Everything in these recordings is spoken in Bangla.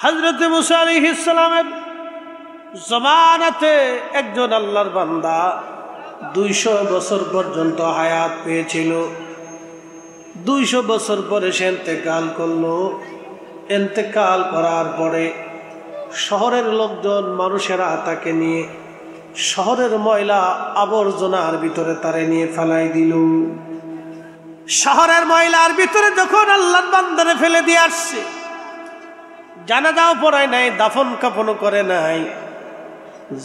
হযরত মুসা আলাইহিস সালামের জমানাতে একজন আল্লাহর বান্দা 200 বছর পর্যন্ত হায়াত পেয়েছিল। 200 বছর পরে সে ইন্তেকাল করলো। ইন্তেকাল করার পরে শহরের লোকজন মানুষেরা তাকে নিয়ে শহরের ময়লা আবর্জনার ভিতরে তারে নিয়ে ফেলাই দিল। শহরের ময়লার ভিতরে যখন আল্লাহর বান্দারে ফেলে দিয়ে আসছে, জানাজাও পড়ায় নাই, দাফন কাফনও করে নাই,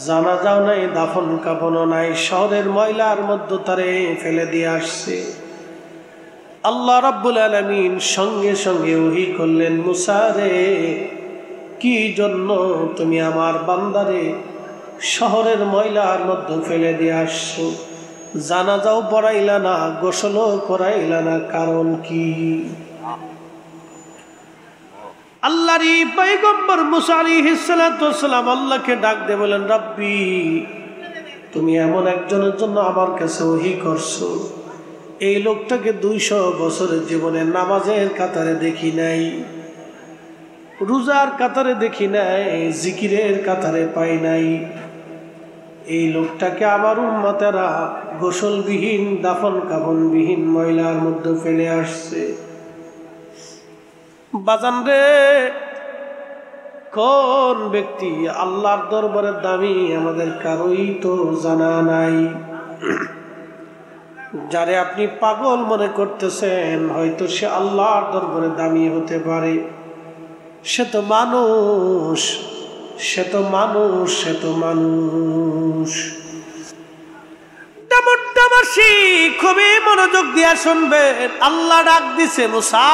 জানাজাও নাই, দাফন কাফনও নাই, শহরের ময়লার মধ্যে তারে ফেলে দিয়ে আসছে। আল্লাহ রাব্বুল আলামিন সঙ্গে সঙ্গে ওহী করলেন, মুসা রে, কি জন্য তুমি আমার বান্দারে শহরের ময়লার মধ্যে ফেলে দিয়ে আসছো? জানাজাও পড়াইলা না, গোসলও করাইলা না, কারণ কি? আল্লাহর পয়গম্বর মুসা আলাইহিস সালাতু ওয়াস সালাম আল্লাহকে ডাক দিয়ে বলেন, রব্বি, তুমি এমন একজনের জন্য আমার কাছে ওহী করছো, এই লোকটাকে 200 বছরের জীবনে নামাজের কাতারে দেখি নাই, রোজার কাতারে দেখি নাই, জিকিরের কাতারে পাই নাই। এই লোকটাকে আমার উম্মতেরা গোসলবিহীন, দাফন কাফনবিহীন ময়লার মধ্যে ফেলে আসছে। বাজান রে, কোন ব্যক্তি আল্লাহর দরবারে দামি আমাদের কারোই তো জানা নাই। যারে আপনি পাগল মনে করতেছেন, হয়তো সে আল্লাহর দরবারে দামি হতে পারে। সে তো মানুষ, সে তো মানুষ, সে তো মানুষ। দামোট্টাবাসী খুবই মনোযোগ দিয়া শুনবেন। আল্লাহ ডাক দিছে, মুসা,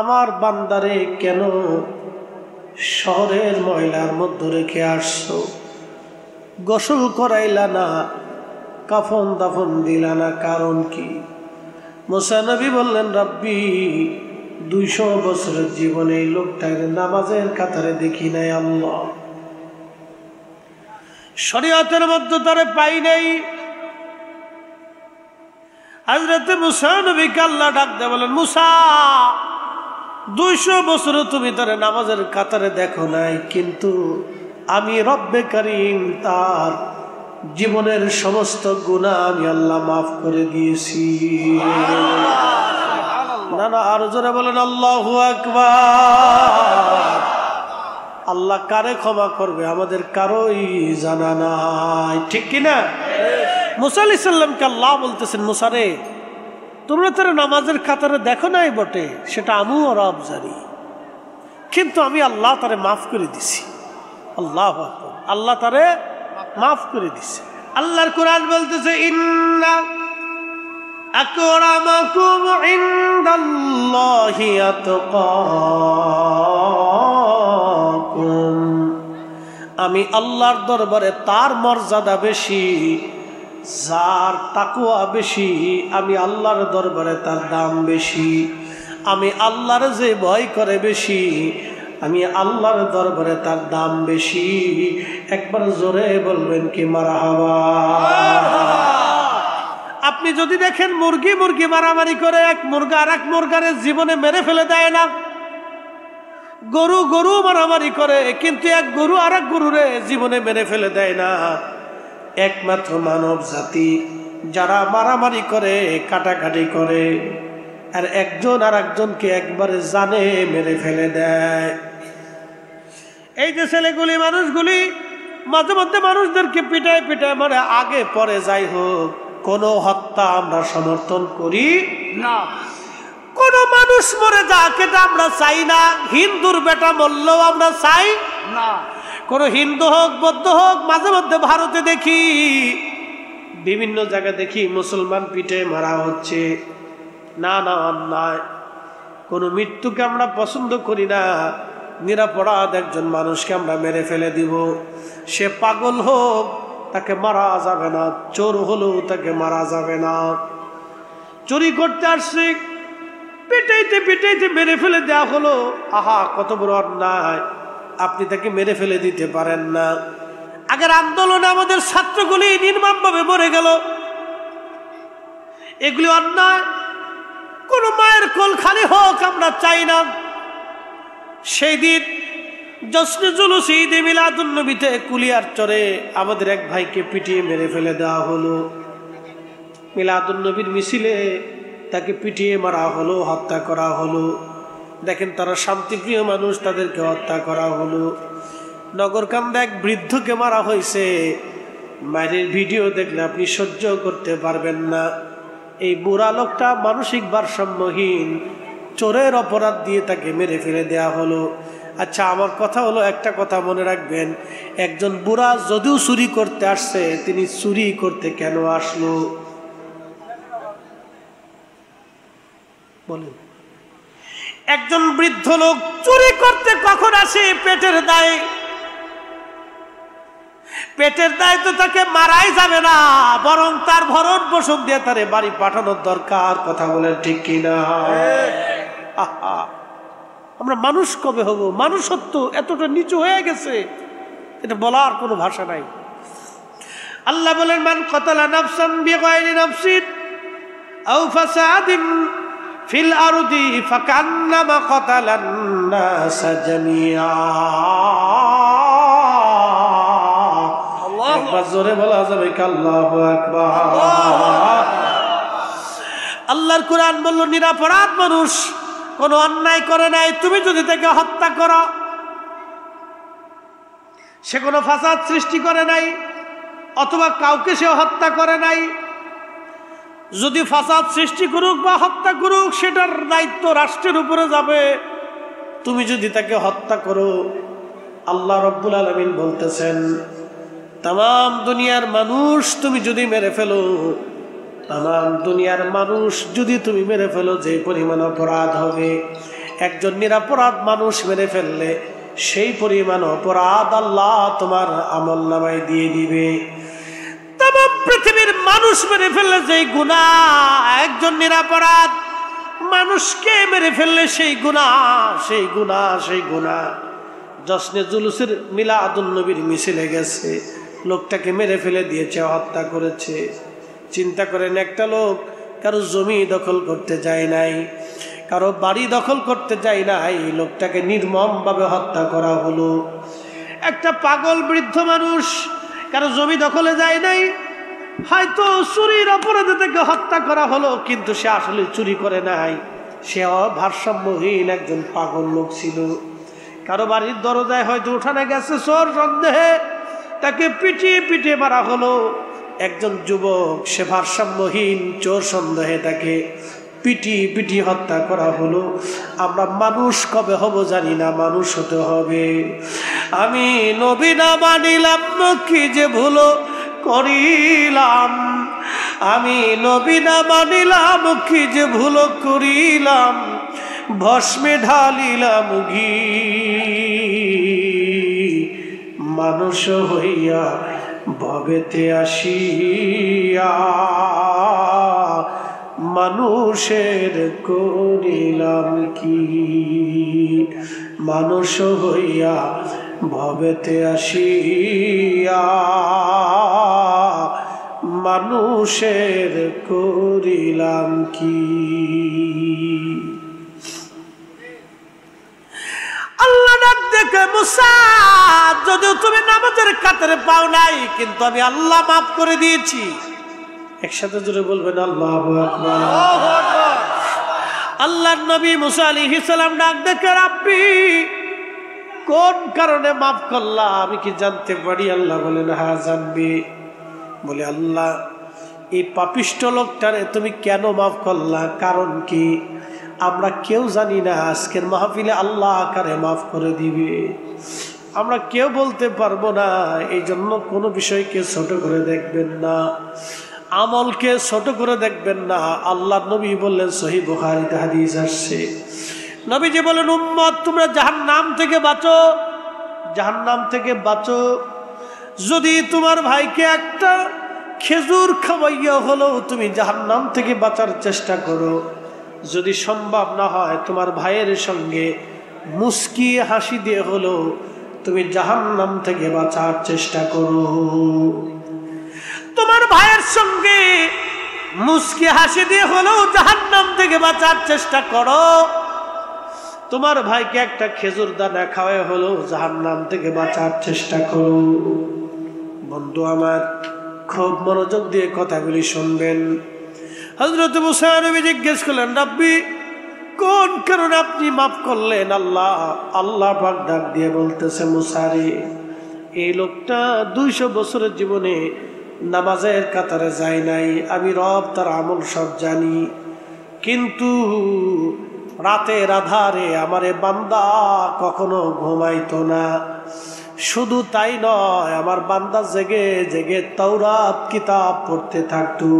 আমার বান্দারে কেন শহরের ময়লার মধ্যে রেখে আসছো? গোসল করাইলা না, কাফন দাফন দিলা না, কারণ কি? মুসা নবী বললেন, রব্বি, 200 বছরের জীবনে এই লোকটাকে নামাজের কাতারে দেখি নাই, আল্লাহ শরীয়তের মধ্যে তারে পাই নাই। হযরত মুসা নবীকে আল্লাহ ডাক দিয়ে বলেন, মুসা, 200 বছর তুমি তারে নামাজের কাতারে দেখো নাই, কিন্তু আমি রব্বে কারীম তার জীবনের সমস্ত গুনাহ আমি আল্লাহ মাফ করে দিয়েছি। না না, আরো জোরে বলেন আল্লাহু আকবার। আল্লাহ কারে ক্ষমা করবে আমাদের কারোই জানা নাই, ঠিক কিনা? মুসা আলাইহিস সালামকে আল্লাহ বলতেছেন, মুসা রে, তোমরা তারা নামাজের কাতারে দেখো নাই বটে, সেটা আমিও রব জানি, কিন্তু আমি আল্লাহ তারে মাফ করে দিছি। আল্লাহু আকবার, আল্লাহ তারে মাফ করে দিছে। আল্লাহর কোরআন বলতেছে, ইন্না আকরামাকুম ইনদাল্লাহি আতকাকুম, আমি আল্লাহর দরবারে তার মর্যাদা বেশি, যার তাকওয়া বেশি, আমি আল্লাহর দরবারে তার দাম বেশি। আমি আল্লাহর যে ভয় করে বেশি, আমি আল্লাহর দরবারে তার দাম বেশি। একবার জোরে বলবেন কি মারহাবা। আপনি যদি দেখেন মুরগি মুরগি মারামারি করে, এক মুরগা আর এক মুরগারে জীবনে মেরে ফেলে দেয় না, গরু গরু মারামারি করে, কিন্তু এক গরু আর এক গরুরে জীবনে মেরে ফেলে দেয় না। একমাত্র মানব জাতি যারা মারামারি করে, কাটাকাটি করে, আর একজন আর একজনকে একবারে জানে মেরে ফেলে দেয়। এই যে ছেলেগুলি, মানুষগুলি মাঝে মধ্যে মানুষদেরকে পিটায় পিটায় মারে, আগে পরে যাই হোক, কোন হত্যা আমরা সমর্থন করি না। কোন মানুষ মরে যাক এটা আমরা চাই না। হিন্দুর বেটা মরলেও আমরা চাই না। কোন হিন্দু হোক, বৌদ্ধ হোক, মাঝে মধ্যে ভারতে দেখি, বিভিন্ন জায়গায় দেখি মুসলমান পিটে মারা হচ্ছে। না না, অন্যায়। কোন মৃত্যুকে আমরা পছন্দ করি না। নিরাপরাধ একজন মানুষকে আমরা মেরে ফেলে দিব। সে পাগল হোক, তাকে মারা যাবে না। চোর হলেও তাকে মারা যাবে না। চুরি করতে আসছে, পিটাইতে পিটাইতে মেরে ফেলে দেওয়া হলো। আহা, কত বড় অন্যায়! আপনি তাকে মেরে ফেলে দিতে পারেন না। আগের আন্দোলনে আমাদের ছাত্রগুলি নির্মমভাবে মরে গেল। এগুলি অন্যায়। কোন মায়ের কোল খালি হোক আমরা চাই না। সেই দিন জশ্নে জুলুস ঈদে মিলাদুন নবীতে কুলিয়ার চরে আমাদের এক ভাইকে পিটিয়ে মেরে ফেলে দেওয়া হলো। মিলাদুন নবীর মিছিলে তাকে পিটিয়ে মারা হলো, হত্যা করা হলো। দেখেন তারা শান্তিপ্রিয় মানুষ, তাদেরকে হত্যা করা হলো। নগরকান্দা এক বৃদ্ধকে মারা হয়েছে, মায়ের ভিডিও দেখলে আপনি সহ্য করতে পারবেন না। এই বুড়া লোকটা মানসিক ভারসাম্যহীন, চোরের অপরাধ দিয়ে তাকে মেরে ফেলে দেয়া হলো। আচ্ছা, আমার কথা হলো, একটা কথা মনে রাখবেন, একজন বুড়া যদিও চুরি করতে আসছে, তিনি চুরি করতে কেন আসলো বলেন? একজন বৃদ্ধ লোক চুরি করতে কখন আসে? পেটের দায়ে। পেটের দায়ে তো তাকে মারাই যাবে না, বরং তার ভরণ পোষণ দিয়ে তারে বাড়ি পাঠানোর দরকার। কথা বলেন ঠিক কিনা? আমরা মানুষ কবে হব? মানুষত্ব এতটা নিচু হয়ে গেছে, এটা বলার কোনো ভাষা নাই। আল্লাহ বলেন, মান কাতালা নাফসান বিগাইরি নাফসিন আও ফাসাদিন ফিল আরদি ফাকান্নামা কাতালান নাসা জামিআ। একবার জোরে বলা যাবে কি আল্লাহু আকবার? আল্লাহর কোরআন বলল, নিরাপরাধ মানুষ কোনো অন্যায় করে নাই, তুমি যদি তাকে হত্যা করো, সে কোনো ফাসাদ সৃষ্টি করে নাই, অথবা কাউকে সে হত্যা করে নাই, যদি ফাসাদ সৃষ্টি করুক বা হত্যা করুক সেটার দায়িত্ব রাষ্ট্রের উপরে যাবে। তুমি যদি তাকে হত্যা করো, আল্লাহ রব্বুল আলামিন বলতেছেন, তাম দুনিয়ার মানুষ তুমি যদি মেরে ফেলো, তাম দুনিয়ার মানুষ যদি তুমি মেরে ফেলো, যে পরিমাণ অপরাধ হবে, একজন নিরাপরাধ মানুষ মেরে ফেললে সেই পরিমাণ অপরাধ আল্লাহ তোমার আমলনামায় দিয়ে দিবে। তাম পৃথিবীর মানুষ মেরে ফেললে যেই গুনাহ, একজন নিরাপরাধ মানুষকে মেরে ফেললে সেই গুনাহ। জশ্নে জুলুসের মিলাদুন নবীর মিছিলে গেছে, লোকটাকে মেরে ফেলে দিয়েছে, হত্যা করেছে। চিন্তা করেন, একটা লোক কারো জমি দখল করতে যায় নাই, কারো বাড়ি দখল করতে যায় নাই, লোকটাকে নির্মমভাবে হত্যা করা হলো। একটা পাগল বৃদ্ধ মানুষ কারো জমি দখলে যায় নাই, হয়তো চুরির অপরাধে তাকে হত্যা করা হলো, কিন্তু সে আসলে চুরি করে নাই, সে ভারসাম্যহীন একজন পাগল লোক ছিল। কারো বাড়ির দরজায় হয়তো উঠানে গেছে চোর সন্দেহে, তাকে পিটিয়ে মারা হলো। একজন যুবক, সে ভারসাম্যহীন, চোর সন্দেহে তাকে পিটি হত্যা করা হলো। আমরা মানুষ কবে হব জানি না, মানুষ হতে হবে। আমি নবী না মানিলাম, কি যে ভুল করিলাম, আমি নবী না মানিলাম, কি যে ভুল করিলাম, ভস্মে ঢালিলাম ঘি, মানুষ হইয়া ভবেতে আসিয়া মানুষের করিলাম কি, মানুষ হইয়া ভবেতে আসিয়া মানুষের করিলাম কি। আল্লাহ ডাক দেখে, মুসা যদিও তুমি নামাজের কাতারে পাও নাই, কিন্তু আমি আল্লাহ মাফ করে দিয়েছি। একসাথে জোরে বলবেন আল্লাহু আকবার। আল্লাহর নবী মুসা আলাইহিস সালাম ডাক দেখে, রাব্বি কোন কারণে মাফ করলা, আমি কি জানতে পারি? আল্লাহ বলেন, হ্যাঁ জানবি। বলে, আল্লাহ এই পাপিষ্ঠ লোকটারে তুমি কেন মাফ করলা, কারণ কি? আমরা কেউ জানি না আজকের মাহফিলে আল্লাহ কারে মাফ করে দিবে, আমরা কেউ বলতে পারবো না। এই জন্য কোনো বিষয়কে ছোট করে দেখবেন না, আমলকে ছোট করে দেখবেন না। আল্লাহ নবী বললেন, সহিহ বুখারীতে হাদিস আসছে, নবীজি বলেন, উম্মত তোমরা জাহান্নাম থেকে বাঁচো, জাহান্নাম থেকে বাঁচো। যদি তোমার ভাইকে একটা খেজুর খাওয়াইয়া হলো তুমি জাহান্নাম থেকে বাঁচার চেষ্টা করো। যদি সম্ভব না হয়, তোমার ভাইয়ের সঙ্গে মুস্কি হাসি দিয়ে হলো তুমি জাহান্নাম থেকে বাঁচার চেষ্টা করো। তোমার ভাইয়ের সঙ্গে মুস্কি হাসি দিয়ে হলেও জাহান্নাম থেকে বাঁচার চেষ্টা করো। তোমার ভাইকে একটা খেজুর দানা খাওয়ায় হলেও জাহান্নাম থেকে বাঁচার চেষ্টা করো। বন্ধু আমার, খুব মনোযোগ দিয়ে কথাগুলি শুনবেন। হযরত মুসা নবী জিজ্ঞেস করলেন, রাব্বি, কোন কারণে আপনি মাফ করলেন? আল্লাহ পাক ডাক দিয়ে বলতেছে, মুসা রে, এই লোকটা 200 বছরের জীবনে নামাজের কাতারে যায় নাই। আমি রব তার আমল সব জানি, কিন্তু রাতের আধারে আমারে বান্দা কখনো ঘুমাইতো না। শুধু তাই নয়, আমার বান্দা জেগে জেগে তাওরাত কিতাব পড়তে থাকতো।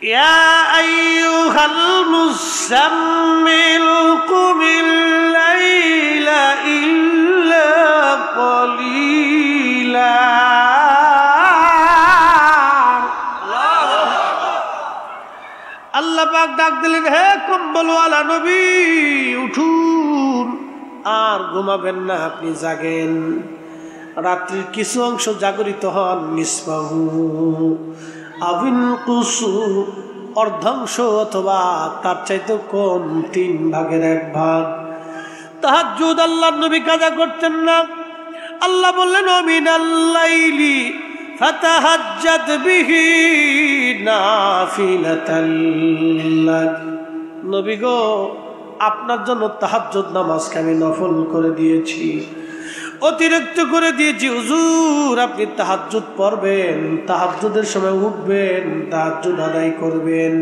ইয়া আইয়ুহাল মুযাম্মিল কুমিল লাইলা ইল্লা কলিলা। আল্লাহ পাক ডাক দিলেন, হে কম্বলওয়ালা নবী, উঠুন, আর ঘুমাবেন না, আপনি জাগেন। রাত্রির কিছু অংশ জাগরিত হন, নিসফাহু আবিন কুসু, অর্ধাংশ অথবা তার চাইতে কম, 3 ভাগের 1 ভাগ। তাহাজ্জুদ আল্লাহর নবী কাজা করতেন না। আল্লাহ বললেন, মিনাল লাইলি ফাতাহাজ্জাদ বিহি নাফিলাতাল লাক। নবী গো, আপনার জন্য তাহাজ্জুদ নামাজকে আমি নফল করে দিয়েছি, অতিরিক্ত করে দিয়েছি। হুজুর, আপনি তাহাজ্জুদ পড়বেন, তাহাজ্জুদের সময় উঠবেন, তাহাজ্জুদ আদায় করবেন।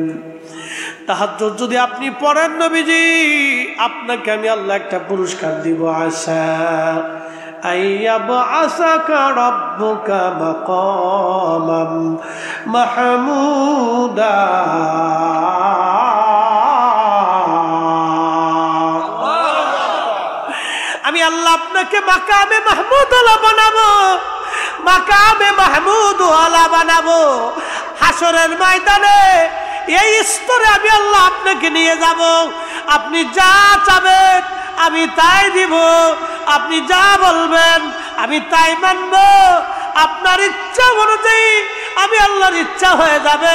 তাহাজ্জুদ যদি আপনি পড়েন নবীজি, আপনাকে আমি আল্লাহ একটা পুরস্কার দিব। আশা আইয়াবআসাকা রাব্বুকা মাকামাম মাহমুদা। আমি আল্লাহ আপনাকে মাকামে মাহমুদ ওয়ালা বানাবো, মাকামে মাহমুদ ওয়ালা বানাবো। হাসরের ময়দানে এই স্তরে আমি আল্লাহ আপনাকে নিয়ে যাব। আপনি যা চাবেন আমি তাই দিব, আপনি যা বলবেন আমি তাই মানব। আপনার ইচ্ছা অনুযায়ী আমি আল্লাহর ইচ্ছা হয়ে যাবে।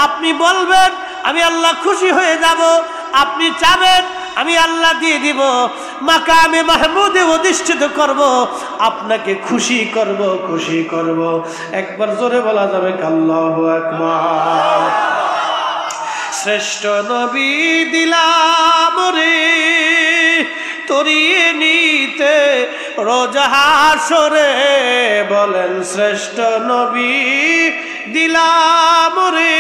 আপনি বলবেন, আমি আল্লাহ খুশি হয়ে যাব। আপনি চাবেন, আমি আল্লাহ দিয়ে দিব। মাকামে মাহমুদে অধিষ্ঠিত করব, আপনাকে খুশি করব, খুশি করব। একবার জোরে বলা যাবে আল্লাহু আকবার। শ্রেষ্ঠ নবী দিলাম রে তরিয়ে নিতে রোজ হাসরে। বলেন, শ্রেষ্ঠ নবী দিলাম রে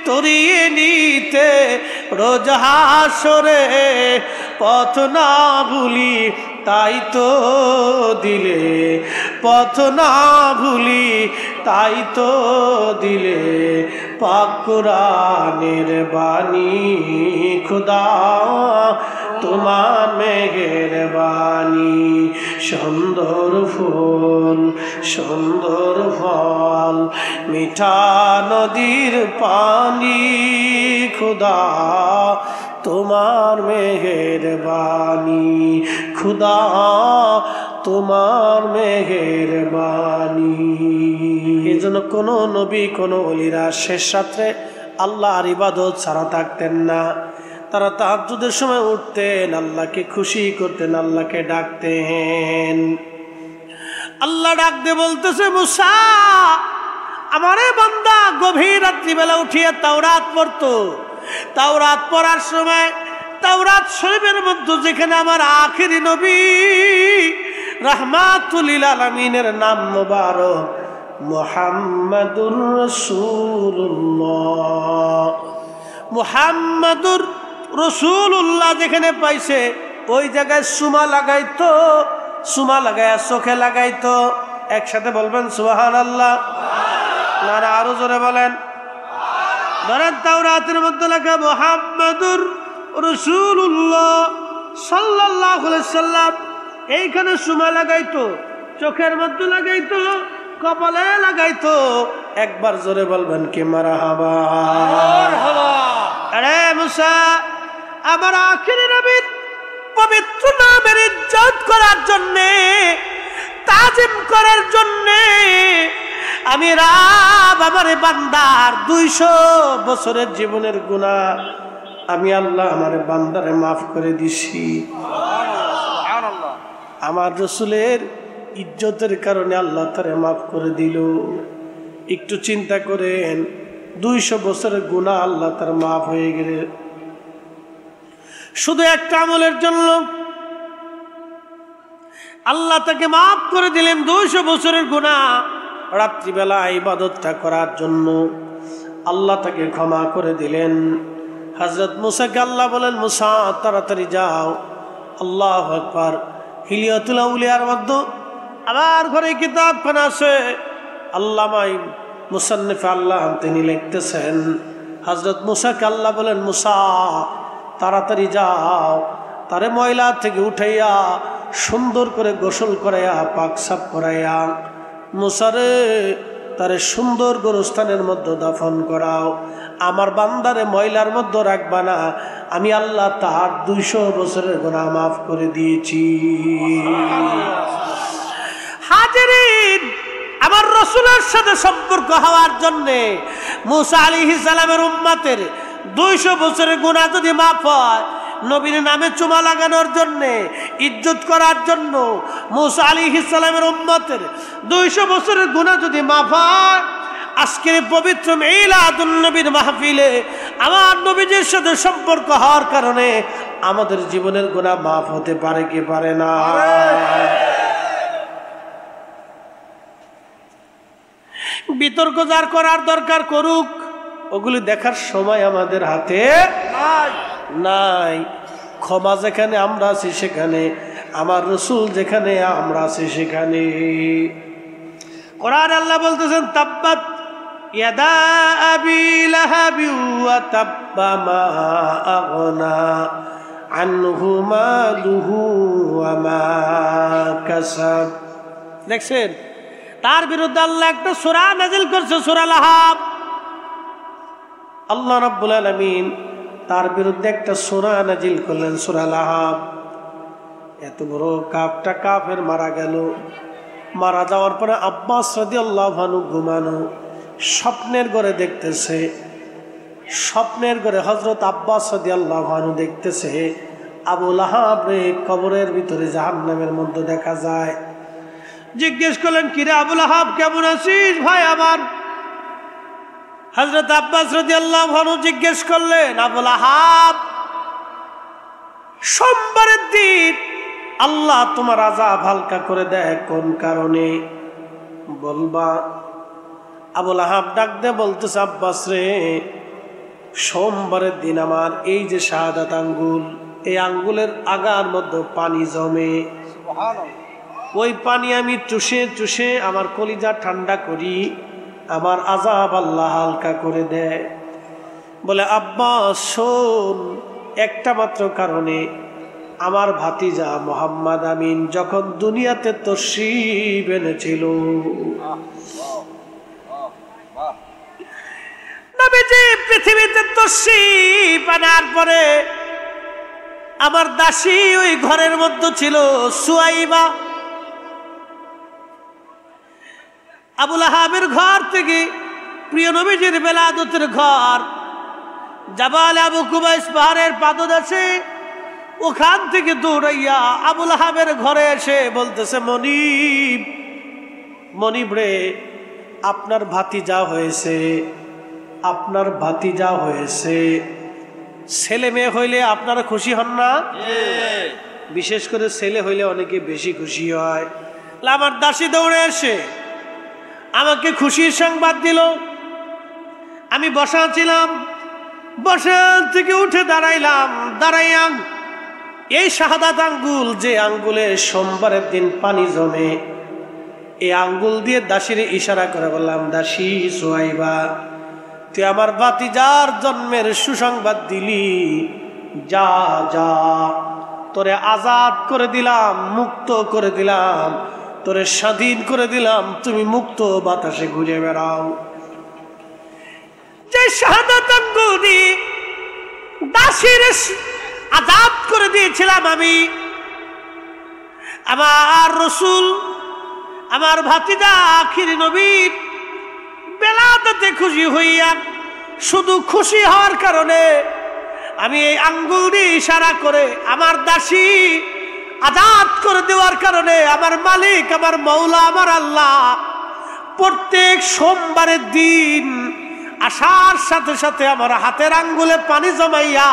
তরিয়ে নিতে রোজ হাসরে। পথ না ভুলি তাই তো দিলে, পথ না ভুলি তাই তো দিলে পাক কুরআনের বাণী। খুদা তোমার মেহেরবানি। সুন্দর ফুল সুন্দর ফল, মিঠা নদীর পানি। খুদা তোমার মেহেরবানি, খুদা তোমার মেহেরবানি। এই জন্য কোনো নবী, কোনো ওলিরা শেষ রাত্রে আল্লাহর ইবাদত ছাড়া থাকতেন না। তারা তাহাজ্জুদের সময় উঠতেন, আল্লাহকে খুশি করতেন, আল্লাহকে ডাকতেন। আল্লাহ ডাক দিয়ে বলতেছে, মুসা, আমারে বান্দা গভীর রাত্রিবেলা উঠিয়ে তাওরাত পড়তো। তাওরাত পড়ার সময় তাওরাত শরীফের মধ্যে যেখানে আমার আখিরি নবী রাহমাতুল লিল আলামিনের নাম মোবারক মুহাম্মাদুর রাসূলুল্লাহ, মুহাম্মাদুর রাসূলুল্লাহ যেখানে পাইছে ওই জায়গায় সুমা লাগাইতো, সুমা লাগায়া চোখে লাগাইতো। একসাথে বলবেন সুবহানাল্লাহ। না আরো জোরে বলেন। ধরেন তাওরাতের মধ্যে লেখা মুহাম্মাদুর রাসূলুল্লাহ সাল্লাল্লাহু আলাইহি সাল্লাম, এইখানে সুমা লাগাইতো, চোখের মধ্যে লাগাইতো, কপালে লাগাইতো। একবার জোরে বলবেন কি মারহাবা। আরে মুসা, আমার আখিরি নবীর পবিত্র নামের ইজ্জত করার জন্যে তাজিম করার জন্য আমি রব আমার বান্দার 200 বছরের জীবনের গুনাহ আমি আল্লাহ আমার বান্দারে মাফ করে দিছি। সুবহানাল্লাহ। আমার রাসূলের ইজ্জতের কারণে আল্লাহ তারে মাফ করে দিল। একটু চিন্তা করেন, 200 বছরের গুনাহ আল্লাহ তার মাফ হয়ে গেলে শুধু একটা আমলের জন্য আল্লাহ তাকে মাফ করে দিলেন। 200 বছরের গুনাহ রাত্রিবেলা ইবাদতটা করার জন্য আল্লাহ তাকে ক্ষমা করে দিলেন। হযরত মুসাকে আল্লাহ বলেন, মুসা তাড়াতাড়ি যাও। আল্লাহু আকবার। হিলিয়াতুল আউলিয়ার মধ্যে আমার ঘরে কিতাবখানা আছে, আল্লামা মুসান্নিফ আল্লাহ তিনি লিখতেছেন, হযরত মুসাকে আল্লাহ বলেন, মুসা তাড়াতাড়ি যাও, তারে ময়লা থেকে উঠাইয়া সুন্দর করে গোসল করাইয়া পাক সাফ করাইয়া মুসারে তারে সুন্দর গোরস্থানের মধ্যে দাফন করাও। আমার বান্দারে ময়লার মধ্যে রাখবা না, আমি আল্লাহ তার 200 বছরের গুনাহ মাফ করে দিয়েছি। হাজিরিন, আমার রাসূলের সাথে সম্পর্ক হওয়ার জন্য মুসা আলাইহিস সালামের উম্মতের 200 বছরের গুনাহ যদি মাফ হয়, নবীর নামে চুমা লাগানোর জন্য, ইজ্জত করার জন্য মুসা আলাইহিস সালামের উম্মতের 200 বছরের গুনাহ যদি মাফ হয়, আজকের পবিত্র মিলাদুন নবীর মাহফিলে আমার নবীজির সাথে সম্পর্ক হওয়ার কারণে আমাদের জীবনের গুনাহ মাফ হতে পারে কি পারে না? বিতর্ক যার করার দরকার করুক, ওগুলি দেখার সময় আমাদের হাতে নাই। ক্ষমা যেখানে আমরা আছি সেখানে, আমার রাসূল যেখানে আমরা আছি সেখানে। কোরআন আল্লাহ বলতেছেন, তাব্বাত ইয়াদা আবি লাহাবি ওয়া তাব্বা মা আগনা আনহু মালুহু ওয়া মা কাসাব। দেখছেন, তার বিরুদ্ধে আল্লাহ একটা সূরা নাযিল করছে, সূরা লাহাব। আল্লাহ রাব্বুল আলামিন তার বিরুদ্ধে একটা সূরা নাযিল করলেন, সূরা লাহাব। এত বড় কাফটা কাফের মারা গেল। মারা যাওয়ার পরে আব্বাস রাদিয়াল্লাহু আনহু ঘুমানো, স্বপ্নের ঘরে দেখতেছে, স্বপ্নের ঘরে হযরত আব্বাস রাদিয়াল্লাহু আনহু দেখতেছে আবু লাহাব রে কবরের ভিতরে জাহান্নামের মধ্যে দেখা যায়। জিজ্ঞেস করলেন, কিরে আবু লাহাব কেমন আছিস ভাই আমার? হযরত আব্বাস রাদিয়াল্লাহু আনহু জিজ্ঞেস করলেন, আবু লাহাব, সোমবারের দিন আল্লাহ তোমার আযাব হালকা করে দেয় কোন কারণে বলবা? আবু লাহাব ডাক দিয়ে বলতেছে, আব্বাস রে, সোমবারের দিন আমার এই যে শাহাদাত আঙ্গুল, এই আঙ্গুলের আগার মধ্যে পানি জমে। ওই পানি আমি চুষে চুষে আমার কলিজা ঠান্ডা করি, আমার আযাব আল্লাহ হালকা করে দেয়। বলে, আব্বাস শোন, একটা মাত্র কারণে, আমার ভাতিজা মুহাম্মদ আমিন যখন দুনিয়াতে তশরীফ এনেছিল, নবীজি পৃথিবীতে তশরীফ আনার পরে আমার দাসী ওই ঘরের মধ্যে ছিল, সুয়াইবা। আবু লাহাবের ঘর থেকে প্রিয় নবীজির বেলাদতের ঘর জাবাল আবু কুবাইস পাহাড়ের পাদদেশে, ওখান থেকে দৌড়াইয়া আবু লাহাবের ঘরে এসে বলতেছে, মনিব, মনিব রে, আপনার ভাতিজা হয়েছে, আপনার ভাতিজা হয়েছে। ছেলে মেয়ে হইলে আপনারা খুশি হন না? বিশেষ করে ছেলে হইলে অনেকে বেশি খুশি হয়। আমার দাসী দৌড়ে এসে আমাকে খুশির সংবাদ দিল। আমি বসা ছিলাম, বসা থেকে উঠে দাঁড়াইলাম, দাঁড়াইয়া এই শাহাদাত আঙ্গুল, যে আঙ্গুলে সোমবারের দিন পানি জমে, এই আঙ্গুল দিয়ে দাসীর ইশারা করে বললাম, দাসী সুহাইবা, তুই আমার ভাতিজার জন্মের সুসংবাদ দিলি, যা যা, তোরে আজাদ করে দিলাম, মুক্ত করে দিলাম, তোরে স্বাধীন করে দিলাম, তুমি মুক্ত বাতাসে ঘুরে বেড়াও। যে শাহাদাত আঙ্গুল দিয়ে দাসীর আজাদ করে দিয়েছিলাম আমি, আমার রাসূল আমার ভাতিজা আখির নবীর বেলাতে খুশি হইয়া শুধু খুশি হওয়ার কারণে আমি এই আঙ্গুল দিয়ে ইশারা করে আমার দাসী আজাদ করে দেওয়ার কারণে আমার মালিক, আমার মৌলা, আমার আল্লাহ প্রত্যেক সোমবারের দিন আসার সাথে সাথে আমার হাতের আঙ্গুলে পানি জমাইয়া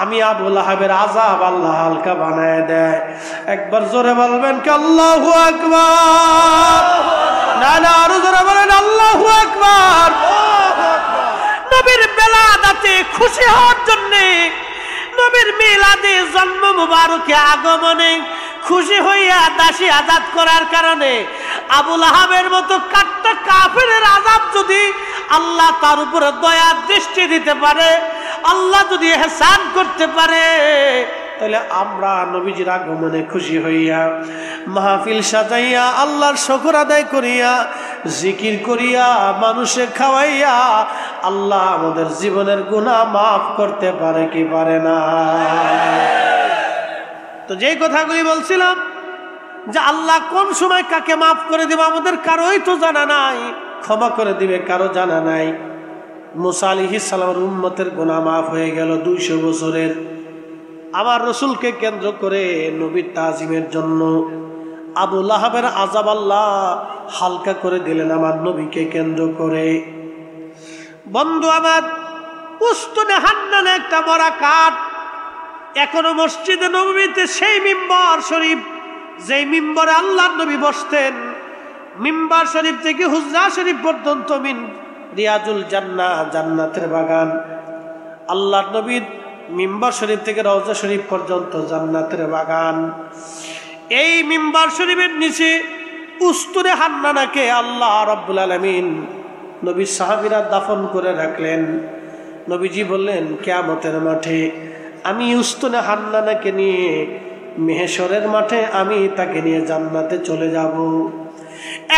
আমি আবু লাহাবের আযাব আল্লাহ হালকা বানায় দেয়। একবার জোরে বলবেন কি আল্লাহু আকবার? না না, আরো জোরে বলেন আল্লাহু আকবার। নবীর বেলাদাতে খুশি হওয়ার জন্য, নবীর মিলাদে জন্ম মুবারকে আগমনে খুশি হইয়া দাসী আজাদ করার কারণে আবু লাহাবের মতো কাট্টা কাফেরের আযাব যদি আল্লাহ তার উপরে দয়ার দৃষ্টি দিতে পারে, আল্লাহ যদি ইহসান করতে পারে, তাহলে আমরা নবীজির আগমনে খুশি হইয়া মাহফিল সাজাইয়া আল্লাহর শুকর আদায় করিয়া জিকির করিয়া মানুষে খাওয়াইয়া আল্লাহ আমাদের জীবনের গুনাহ মাফ করতে পারে কি পারে না? তো যেই কথাগুলি বলছিলাম যে আল্লাহ কোন সময় কাকে মাফ করে দিবে আমাদের কারোই তো জানা নাই, ক্ষমা করে দিবে কারো জানা নাই। মুসা আলাইহিস সালামের উম্মতের গুনাহ মাফ হয়ে গেল 200 বছরের। আমার রসুলকে কেন্দ্র করে নবীর তাজিমের জন্য আবু লাহাবের আযাব আল্লাহ হালকা করে দিলেন আমার নবীকে কেন্দ্র করে। বন্ধু আমার, উস্তুনে হান্নানে একটা বড় কাঠ এখনো মসজিদে নববীতে, সেই মিম্বর শরীফ যেই মিম্বরে আল্লাহর নবী বসতেন, মিম্বর শরীফ থেকে হুজরা শরীফ পর্যন্ত মিন রিয়াজুল জান্নাহ, জান্নাতের বাগান। আল্লাহর নবীর মিম্বর শরীফ থেকে রওজা শরীফ পর্যন্ত জান্নাতের বাগান। এই মিম্বর শরীফের নিচে উস্তুরে হান্নানাকে আল্লাহ রাব্বুল আলামিন নবীর সাহাবীরা দাফন করে রাখলেন। নবীজি বললেন, কিয়ামতের মাঠে আমি উস্তুরে হান্নানাকে নিয়ে মেহেশরের মাঠে আমি তাকে নিয়ে জান্নাতে চলে যাব।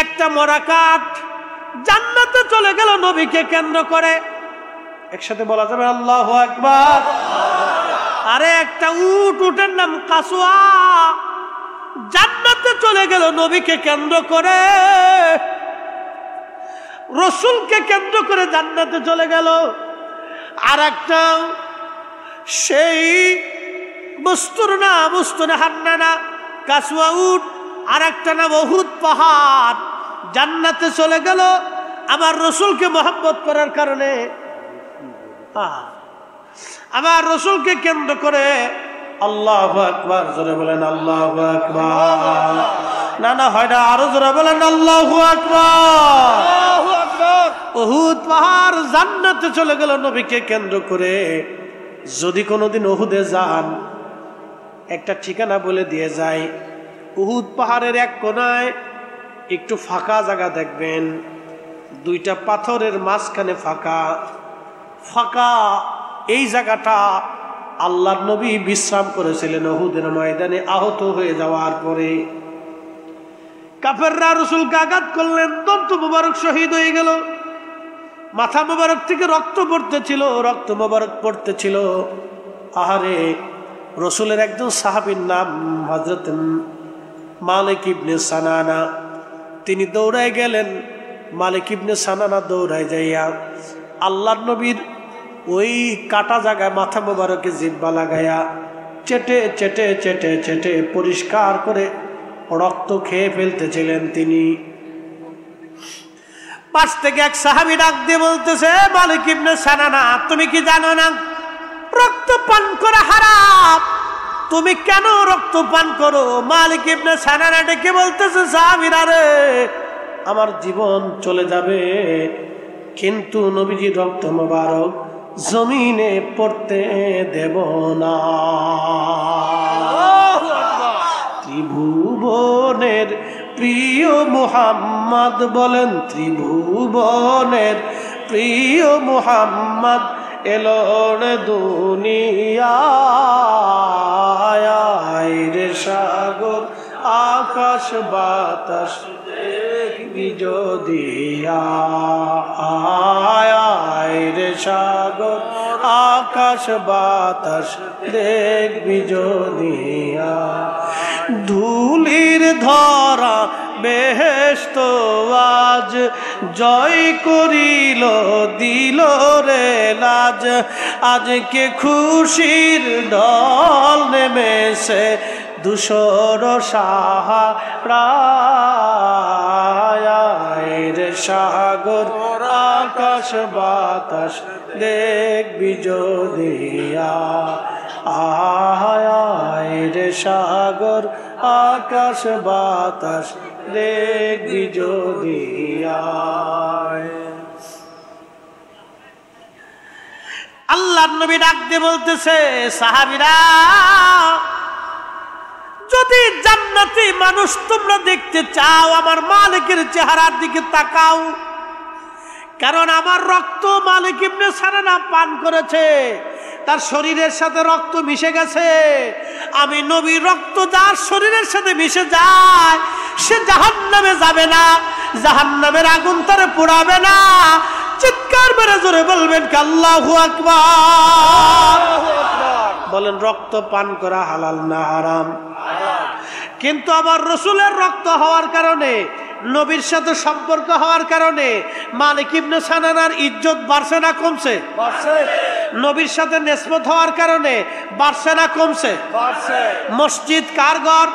একটা মরা কাঠ জান্নাতে চলে গেল নবীকে কেন্দ্র করে। একসাথে বলা যাবে আল্লাহু আকবার। আরে একটা উটের নাম কাসওয়া জান্নাতে চলে গেল নবীকে কেন্দ্র করে, রসুলকে কেন্দ্র করে জান্নাতে চলে গেল। আর একটা সেই বস্তুর নাম উস্তুনে হান্নানা, কাসওয়া উট, আর একটা নাম উহুদ পাহাড় জান্নাতে চলে গেল আমার রসুলকে মহব্বত করার কারণে। আমার রসুলকে কেন্দ্র করে আল্লাহু আকবার, জোরে বলেন আল্লাহু আকবার। না না হয় না, আরো জোরে বলেন আল্লাহু আকবার। উহুদ পাহাড় জান্নাতে চলে গেল নবীকে কেন্দ্র করে। যদি কোনোদিন উহুদে যান, একটা ঠিকানা বলে দিয়ে যায়, উহুদ পাহাড়ের এক কোনায় একটু ফাঁকা জায়গা দেখবেন, দুইটা পাথরের মাঝখানে ফাঁকা ফাঁকা। এই জায়গাটা আল্লাহর নবী বিশ্রাম করেছিলেন উহুদের ময়দানে আহত হয়ে যাওয়ার পরে। কাফেররা রাসূলকে আঘাত করলেন, দন্ত মুবারক শহীদ হয়ে গেল, মাথা মুবারক থেকে রক্ত পড়তেছিল, রক্ত মুবারক পড়তেছিল। আহারে, রসুলের একজন সাহাবীর নাম হযরত মালিক ইবনে সানানা, তিনি দৌড়ায় গেলেন। মালিক ইবনে সানানা দৌড়ায় যাইয়া আল্লাহর নবীর ওই কাটা জায়গায় মাথা মোবারকে জিহ্বা লাগাইয়া চেটে চেটে চেটে চেটে পরিষ্কার করে রক্ত খেয়ে ফেলতেছিলেন তিনি। পাশ থেকে এক সাহাবী ডাক দিয়ে বলতেছে, মালিক ইবনে সানানা, তুমি কি জানো না রক্ত পান করা হারাম? তুমি কেন রক্ত পান করো? মালিক ইবনে সানানা ডেকে বলতেছে, সাহাবীরা রে, আমার জীবন চলে যাবে, কিন্তু নবীজির রক্ত মোবারক জমিনে পড়তে দেব না। ত্রিভুবনের প্রিয় মুহাম্মদ বলেন, ত্রিভুবনের প্রিয় মুহাম্মদ এলোর দুনিয়ায় রে, সাগর আকাশ বাতাস দেখবি যদি আয় রে, সাগর আকাশ বাতাস দেখবি যদি। ধুলির ধরা বেহেশত আজ জয় করিল দিল রে লাজ আজকে খুশির ঢল নেমেছে দুশোর সাহারায় সাগর আকাশ বাতাস দেখবি যদিয়া আয় রে সাগর আকাশ বাতাস দেখবি যদিয়া। আল্লাহর নবী ডাক দিয়ে বলতেছে সাহাবীরা যদি জান্নাতি মানুষ তোমরা দেখতে চাও আমার মালিকের চেহারার দিকে তাকাও, কারণ আমার রক্ত মালিক ইবনে সানানা পান করেছে, তার শরীরের সাথে রক্ত মিশে গেছে। আমি নবীর রক্ত যার শরীরের সাথে মিশে যায় সে জাহান্নামে যাবে না, জাহান্নামের আগুন তারে পোড়াবে না। চিৎকার মেরে জোরে বলবেন আল্লাহু আকবার। বলেন রক্ত পান করা হালাল না হারাম? কিন্তু আমার রসুলের রক্ত হওয়ার কারণে, নবীর সাথে সম্পর্ক হওয়ার কারণে মালিক ইবনে সানানার ইজ্জত বাড়ছে না কমছে? নবীর সাথে নেসবত হওয়ার কারণে বাড়ছে না কমছে? মসজিদ কার ঘর?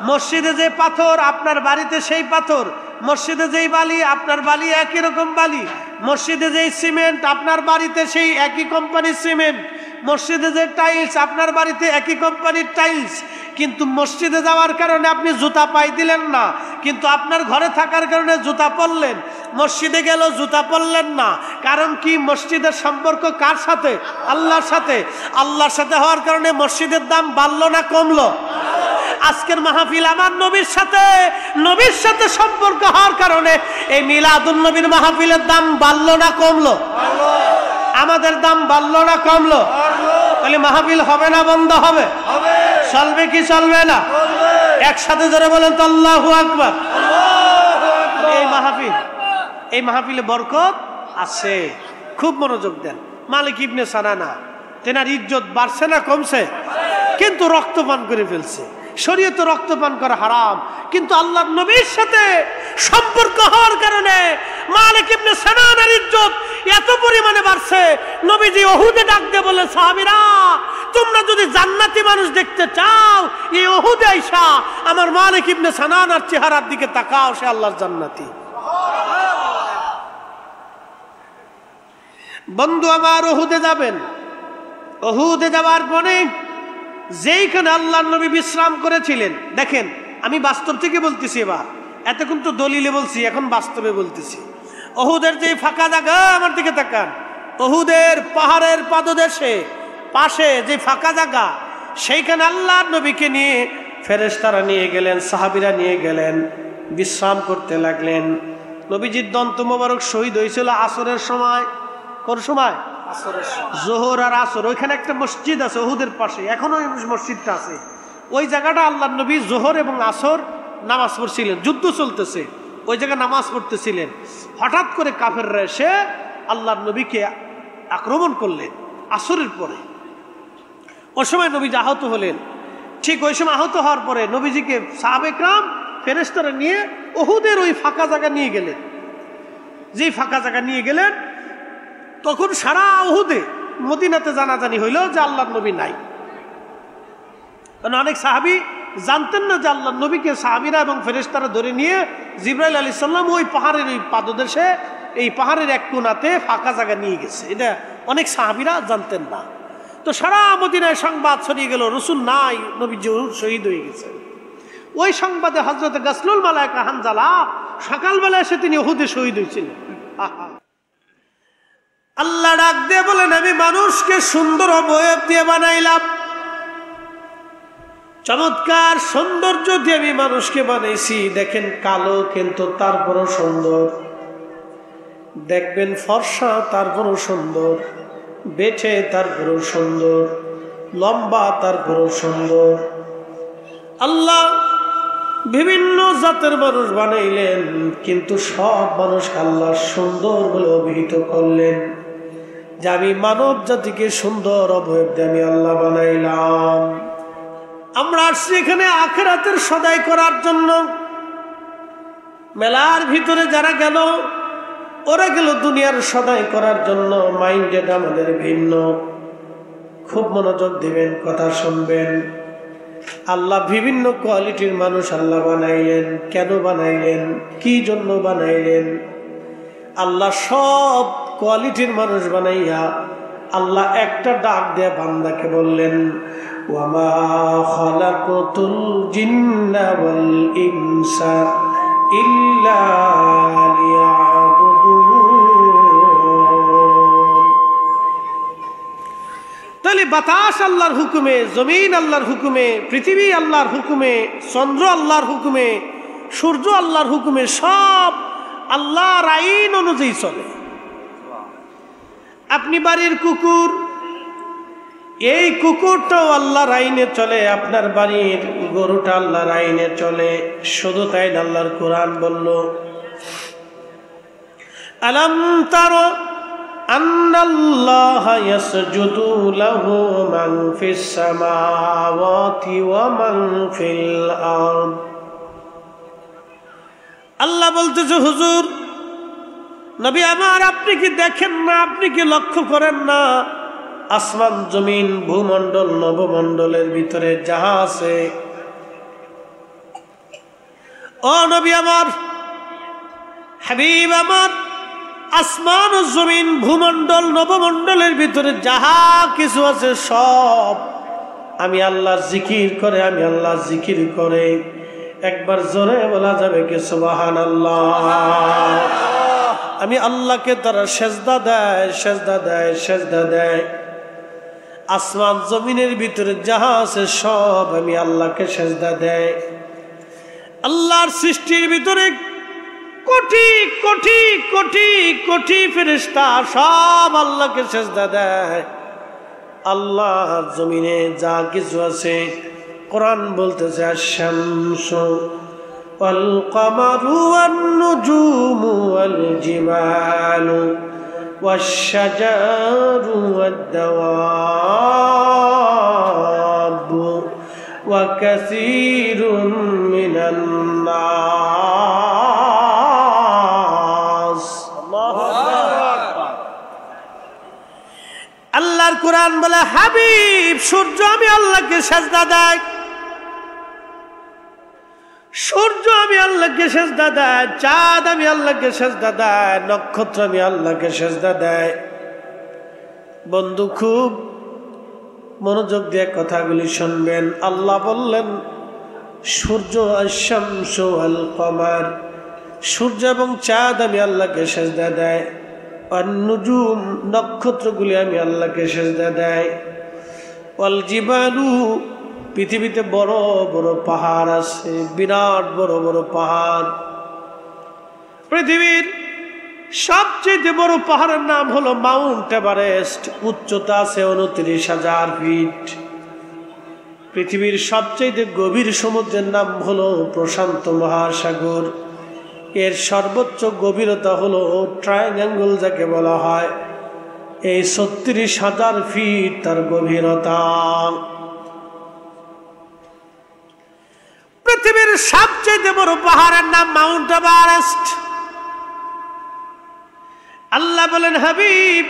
মসজিদে যে পাথর আপনার বাড়িতে সেই পাথর, মসজিদে যেই বালি আপনার বালি একই রকম বালি, মসজিদে যেই সিমেন্ট আপনার বাড়িতে সেই একই কোম্পানির সিমেন্ট, মসজিদে যে টাইলস আপনার বাড়িতে একই কোম্পানির টাইলস। কিন্তু মসজিদে যাওয়ার কারণে আপনি জুতা পাই দিলেন না, কিন্তু আপনার ঘরে থাকার কারণে জুতা পরলেন। মসজিদে গেল জুতা পরলেন না, কারণ কি? মসজিদের সম্পর্ক কার সাথে? আল্লাহর সাথে। আল্লাহর সাথে হওয়ার কারণে মসজিদের দাম বাড়লো না কমলো? আজকের মাহফিল আমার নবীর সাথে, নবীর সাথে সম্পর্ক হওয়ার কারণে এই মিলাদুন নবীর মাহফিলের দাম বাড়লো না কমলো? আমাদের দাম বাড়লো না কমলো? তাহলে মাহফিল হবে না বন্ধ হবে? চলবে কি চলবে না? একসাথে জোরে বলেন তো আল্লাহু আকবার। এই মাহফিলে বরকত আছে, খুব মনোযোগ দেন। মালিক ইবনে সানানা তেনার ইজ্জত বাড়ছে না কমছে? কিন্তু রক্তপান করে ফেলছে। শরীয়তে রক্তপান করা হারাম, কিন্তু আল্লাহর নবীর সাথে সম্পর্ক হওয়ার কারণে মালিক ইবনে সানানার ইজ্জত এত পরিমাণে বাড়ছে। নবীজি উহুদে ডাক দিয়ে বললেন সাহাবীরা তোমরা যদি জান্নাতি মানুষ দেখতে চাও এই উহুদে আইসা আমার মালিক ইবনে সানানার চেহারার দিকে তাকাও, সে আল্লাহর জান্নাতি। বন্ধু আমার উহুদে যাবেন, উহুদে যাওয়ার পরে যেইখানে আল্লাহর নবী বিশ্রাম করেছিলেন, দেখেন আমি বাস্তব থেকে বলতেছি, এবার এতক্ষণ তো দলিলে বলছি, এখন বাস্তবে বলতেছি। উহুদের যে ফাঁকা জায়গা, আমার দিকে তাকান, উহুদের পাহাড়ের পাদদেশে পাশে যে ফাঁকা জায়গা, সেইখানে আল্লাহর নবীকে নিয়ে ফেরেশতারা নিয়ে গেলেন, সাহাবীরা নিয়ে গেলেন, বিশ্রাম করতে লাগলেন। নবীজির দন্ত মোবারক শহীদ হয়েছিল আসরের সময়। কোন সময়? জোহর আর আসর। ওইখানে একটা মসজিদ আছে উহুদের পাশে, এখনো ওই মসজিদটা আছে। ওই জায়গাটা আল্লাহর নবী জোহর এবং আসর নামাজ পড়ছিলেন, যুদ্ধ চলতেছে, ওই জায়গায় নামাজ পড়তেছিলেন। হঠাৎ করে কাফেররা এসে আল্লাহর নবীকে আক্রমণ করলেন আসরের পরে। ওই সময় নবীজি আহত হলেন। ঠিক ওই সময় আহত হওয়ার পরে নবীজিকে সাহাবে کرام ফেরেশতারা নিয়ে উহুদের ওই ফাঁকা জায়গা নিয়ে গেলেন। যেই ফাঁকা জায়গা নিয়ে গেলেন, তখন সারা উহুদে মদিনাতে জানাজানি হইল যে আল্লাহর নবী নাই। কারণ অনেক সাহাবী জানতেন না যে আল্লাহর নবীকে সাহাবীরা এবং ফেরেশতারা ধরে নিয়ে জিবরাইল আলাইহিস সালাম ওই পাহাড়ের ওই পাদদেশে, এই পাহাড়ের এক কোণাতে ফাঁকা জায়গা নিয়ে গেছে। এটা অনেক সাহাবীরা জানতেন না। তো সারা মদিনায় সংবাদ ছড়িয়ে গেল রাসূল নাই, নবী শহীদ হয়ে গেছে। ওই সংবাদে হযরত গাসলুল মালায়েকা হানজালা সকালবেলা এসে তিনি উহুদে শহীদ হয়েছিলেন। আল্লাহ ডাক দিয়ে বলেন আমি মানুষকে সুন্দর অবয়ব দিয়ে বানাইলাম, চমৎকার সৌন্দর্য দিয়ে আমি মানুষকে বানাইছি। দেখেন কালো কিন্তু তারপরও সুন্দর, দেখবেন ফর্সা তারপরও সুন্দর, বেঠে তারপরও সুন্দর, লম্বা তারপরও সুন্দর। আল্লাহ বিভিন্ন জাতের মানুষ বানাইলেন, কিন্তু সব মানুষ আল্লাহ সুন্দর বলে অভিহিত করলেন যে আমি মানব জাতিকে সুন্দর অবয়ব দিয়ে আমি আল্লাহ বানাইলাম। আমরা আসছি এখানে আখিরাতের সদাই করার জন্য। মেলার ভিতরে যারা গেল, ওরা গেল দুনিয়ার সদাই করার জন্য। মাইন্ডেড আমাদের ভিন্ন। খুব মনোযোগ দিবেন, কথা শুনবেন। আল্লাহ বিভিন্ন কোয়ালিটির মানুষ আল্লাহ বানাইলেন। কেন বানাইলেন? কি জন্য বানাইলেন? আল্লাহ সব কোয়ালিটির মানুষ বানাইয়া আল্লাহ একটা ডাক দিয়ে বান্দাকে বললেন, ওয়ামা খালাকতুল জিন্না ওয়াল ইনসা ইল্লা লিয়াবুদুন। তাহলে বাতাস আল্লাহর হুকুমে, জমিন আল্লাহর হুকুমে, পৃথিবী আল্লাহর হুকুমে, চন্দ্র আল্লাহর হুকুমে, সূর্য আল্লাহর হুকুমে, সব আল্লাহর আইন অনুযায়ী চলে। আপনি বাড়ির কুকুর, এই কুকুরটাও আল্লাহর আইনে চলে। আপনার বাড়ির গরুটা আল্লাহর আইনে চলে। শুধু তাই না, আল্লাহর কোরআন বলল, আলাম তারা আন্নাল্লাহা ইয়াসজুদু লাহু মান ফিস সামাওয়াতি ওয়া মান ফিল আরদ। আল্লাহ বলতেছে, হুজুর নবী আমার, আপনি কি দেখেন না, আপনি কি লক্ষ্য করেন না, আসমান জমিন ভূমণ্ডল নবমণ্ডলের ভিতরে যাহা আছে, ও নবী আমার, হাবিব আমার, আসমান ও জমিন ভূমণ্ডল নবমণ্ডলের ভিতরে যাহা কিছু আছে সব আমি আল্লাহ জিকির করে, আমি আল্লাহ জিকির করে। একবার জোরে বলা যাবে কি সুবহানাল্লাহ? আমি আল্লাহকে তারা সেজদা দেয়, সেজদা দেয়, সেজদা দেয়। আসমান জমিনের ভিতরে যাহা আছে সব আমি আল্লাহকে সেজদা দেয়। আল্লাহর সৃষ্টির ভিতরে কোটি কোটি কোটি কোটি ফেরেশতা সব আল্লাহকে সেজদা দেয়। আল্লাহর জমিনে যা কিছু আছে, কোরআন বলতেছে, আশ-শামসু ওয়াল কামারু ওয়ান নুজুমু ওয়াল জিবালু ওয়াশ-শাজারু ওয়াদ-দাওয়াবু ওয়া কাসীরুম মিনান নাস। আল্লাহু আকবার। আল্লাহর কোরআন বলে, হাবিব সূর্য আমি আল্লাহকে সেজদা দেয়, সূর্য আমি আল্লাহকে সেজদা দেয়, চাঁদ আমি আল্লাহকে সেজদা দেয়, নক্ষত্র আমি আল্লাহকে সেজদা দেয়। বন্ধু খুব মনোযোগ দিয়ে কথাগুলি শুনবেন। আল্লাহ বললেন, সূর্য আশ-শামসু ওয়াল কমার, সূর্য এবং চাঁদ আমি আল্লাহকে সেজদা দেয়। আর নুজুম, নক্ষত্রগুলি আমি আল্লাহকে সেজদা দেয়। ওয়াল জিবালু, পৃথিবীতে বড় বড় পাহাড় আছে, বিরাট বড় বড় পাহাড়। পৃথিবীর সবচেয়ে বড় পাহাড়ের নাম হলো মাউন্ট এভারেস্ট, উচ্চতা আছে 29,000 ফিট। পৃথিবীর সবচেয়ে গভীর সমুদ্রের নাম হলো প্রশান্ত মহাসাগর। এর সর্বোচ্চ গভীরতা হলো ট্রায়াঙ্গল যাকে বলা হয়, এই 36,000 ফিট তার গভীরতা। পৃথিবীর সবচেয়ে বড় পাহাড়ের নাম মাউন্ট এভারেস্ট। আল্লাহ বলেন, হাবিব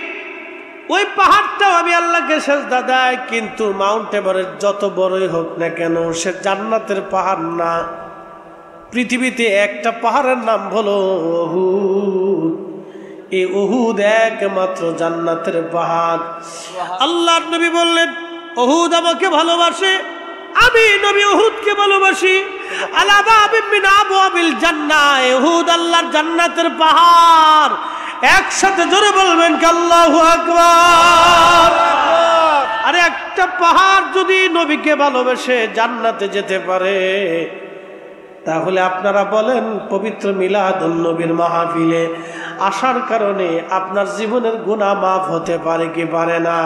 ওই পাহাড়টাও আমি আল্লাহকে সেজদা দেয়, কিন্তু মাউন্ট এভারেস্ট যত বড়ই হোক না কেন সে জান্নাতের পাহাড় না। পৃথিবীতে একটা পাহাড়ের নাম হলো উহুদ। এই উহুদ একমাত্র জান্নাতের পাহাড়। আল্লাহর নবী বললেন, উহুদ আমাকে ভালোবাসে, আমি নবী উহুদকে ভালোবাসি। আলা বাবিন মিন আবওয়াবিল জান্নাহ, উহুদ আল্লাহর জান্নাতের পাহাড়। একসাথে জোরে বলবেন কি আল্লাহু আকবার। আরে একটা পাহাড় যদি নবীকে ভালোবেসে জান্নাতে যেতে পারে, তাহলে আপনারা বলেন পবিত্র মিলাদুন নবীর মাহফিলে আসার কারণে আপনার জীবনের গুনাহ মাফ হতে পারে কি পারে না?